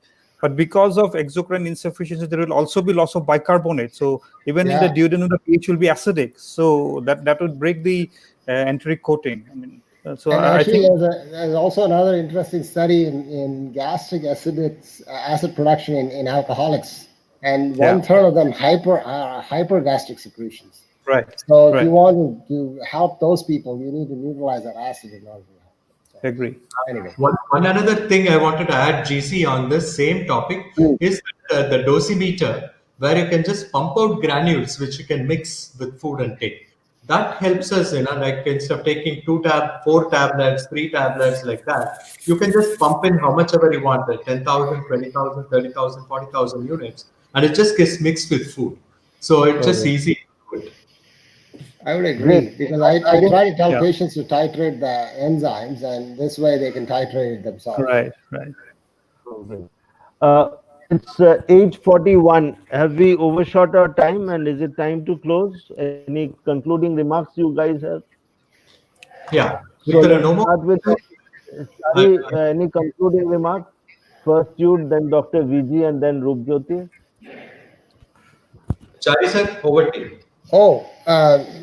But because of exocrine insufficiency, there will also be loss of bicarbonate. So even in the duodenum, the pH will be acidic. So that would break the enteric coating. I mean, so and I actually, think there's also another interesting study in gastric acid production in alcoholics, and 1/3 of them hypergastric secretions. Right. So if you want to help those people, you need to neutralize that acid in order to help them. So, agree. Anyway. One another thing I wanted to add, GC, on this same topic is the dosimeter, where you can just pump out granules, which you can mix with food and take. That helps us, like instead of taking 4 tablets, 3 tablets like that, you can just pump in how much ever you want, 10,000, 20,000, 30,000, 40,000 units, and it just gets mixed with food. So it's just easy to do it. I would agree because I try to tell patients to titrate the enzymes, and this way they can titrate it themselves. Right. It's 8:41. Have we overshot our time, and is it time to close? Any concluding remarks you guys have? Yeah. So let's start with Chari. Any concluding remarks? First you, then Dr. VG, and then Rupjyoti. Chari sir, over to you. Oh,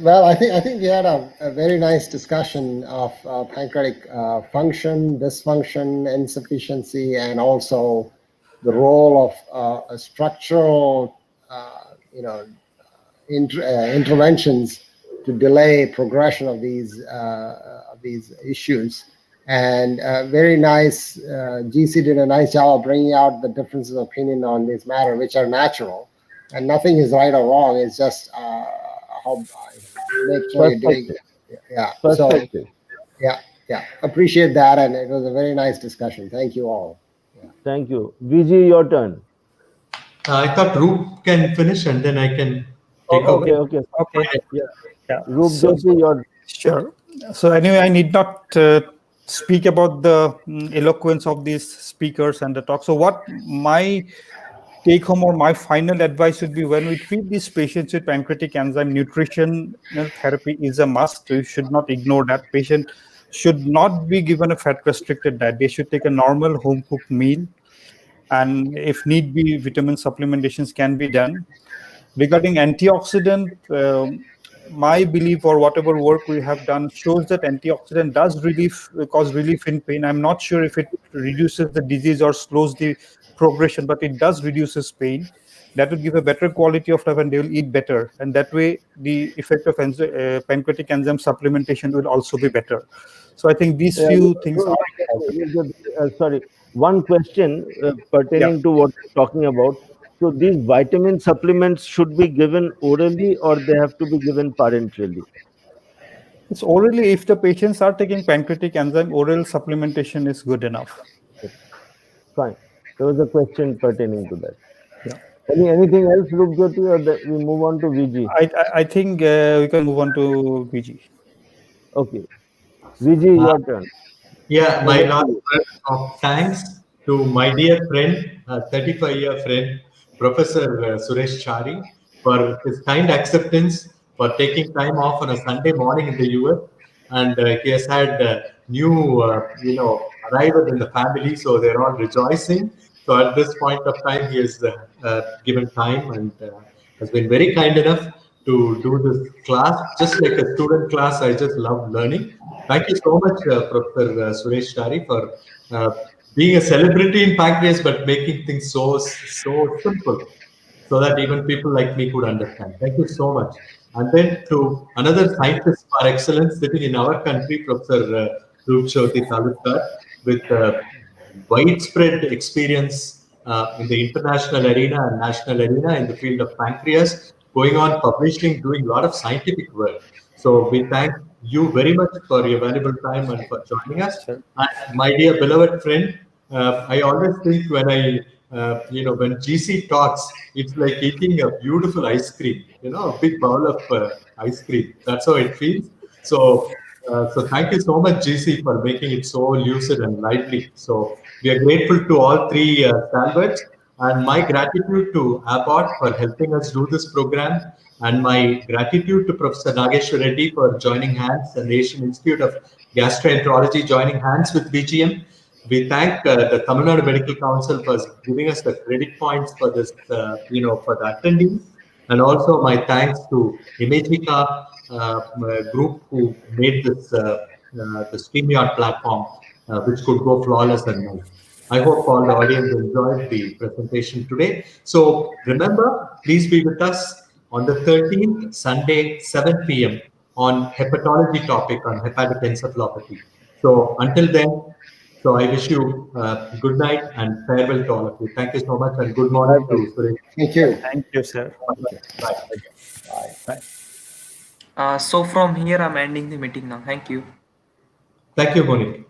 well, I think we had a very nice discussion of pancreatic function, dysfunction, insufficiency, and also the role of a structural, interventions to delay progression of these issues. And very nice. GC did a nice job of bringing out the differences of opinion on this matter, which are natural, and nothing is right or wrong. It's just how make sure you're doing. Yeah. So yeah. Appreciate that, and it was a very nice discussion. Thank you all. Yeah. Thank you. VG, your turn. I thought Roop can finish and then I can take over. Okay. Yeah. Rupjyoti, your Sure. So anyway, I need not speak about the eloquence of these speakers and the talk. So what my take home or my final advice would be, when we treat these patients with pancreatic enzyme, nutrition therapy is a must. You should not ignore that. Patient should not be given a fat restricted diet. They should take a normal home cooked meal, and if need be, vitamin supplementations can be done. Regarding antioxidant, my belief or whatever work we have done shows that antioxidant does cause relief in pain. I'm not sure if it reduces the disease or slows the progression, but it does reduces pain. That will give a better quality of life, and they will eat better. And that way, the effect of pancreatic enzyme supplementation will also be better. So I think these few things are. Sorry, one question pertaining to what you're talking about. So these vitamin supplements should be given orally, or they have to be given parenterally? It's orally. If the patients are taking pancreatic enzyme, oral supplementation is good enough. Okay. Fine. There was a question pertaining to that. Yeah. Anything else, Rupjyoti, or we move on to VG? I think we can move on to VG. Okay. VG, your turn. Yeah, my last word of thanks to my dear friend, 35-year friend, Professor Suresh Chari, for his kind acceptance, for taking time off on a Sunday morning in the US. And he has had new, arrival in the family, so they're all rejoicing. So at this point of time, he has given time and has been very kind enough to do this class, just like a student class. I just love learning. Thank you so much, Professor Suresh Chari, for being a celebrity in pancreas, but making things so simple, so that even people like me could understand. Thank you so much. And then to another scientist par excellence sitting in our country, Professor Rupjyoti with widespread experience in the international arena and national arena in the field of pancreas, going on publishing, doing a lot of scientific work. So we thank you very much for your valuable time and for joining us. Sure. And my dear beloved friend, I always think when when GC talks, it's like eating a beautiful ice cream, a big bowl of ice cream. That's how it feels. So thank you so much, GC, for making it so lucid and lively. So we are grateful to all three stalwarts, and my gratitude to Abbott for helping us do this program, and my gratitude to Professor Nageshwar Reddy for joining hands, and the Asian Institute of Gastroenterology joining hands with BGM. We thank the Tamil Nadu Medical Council for giving us the credit points for this, for the attendees. And also my thanks to Imagika group who made this the StreamYard platform, which could go flawless and nice. I hope all the audience enjoyed the presentation today. So remember, please be with us on the 13th, Sunday, 7 p.m. on hepatology topic on hepatic encephalopathy. So until then, so I wish you good night and farewell to all of you. Thank you so much and good morning to Suresh. Thank you. Thank you, sir. Bye. Bye. So from here, I'm ending the meeting now. Thank you. Thank you, Moni.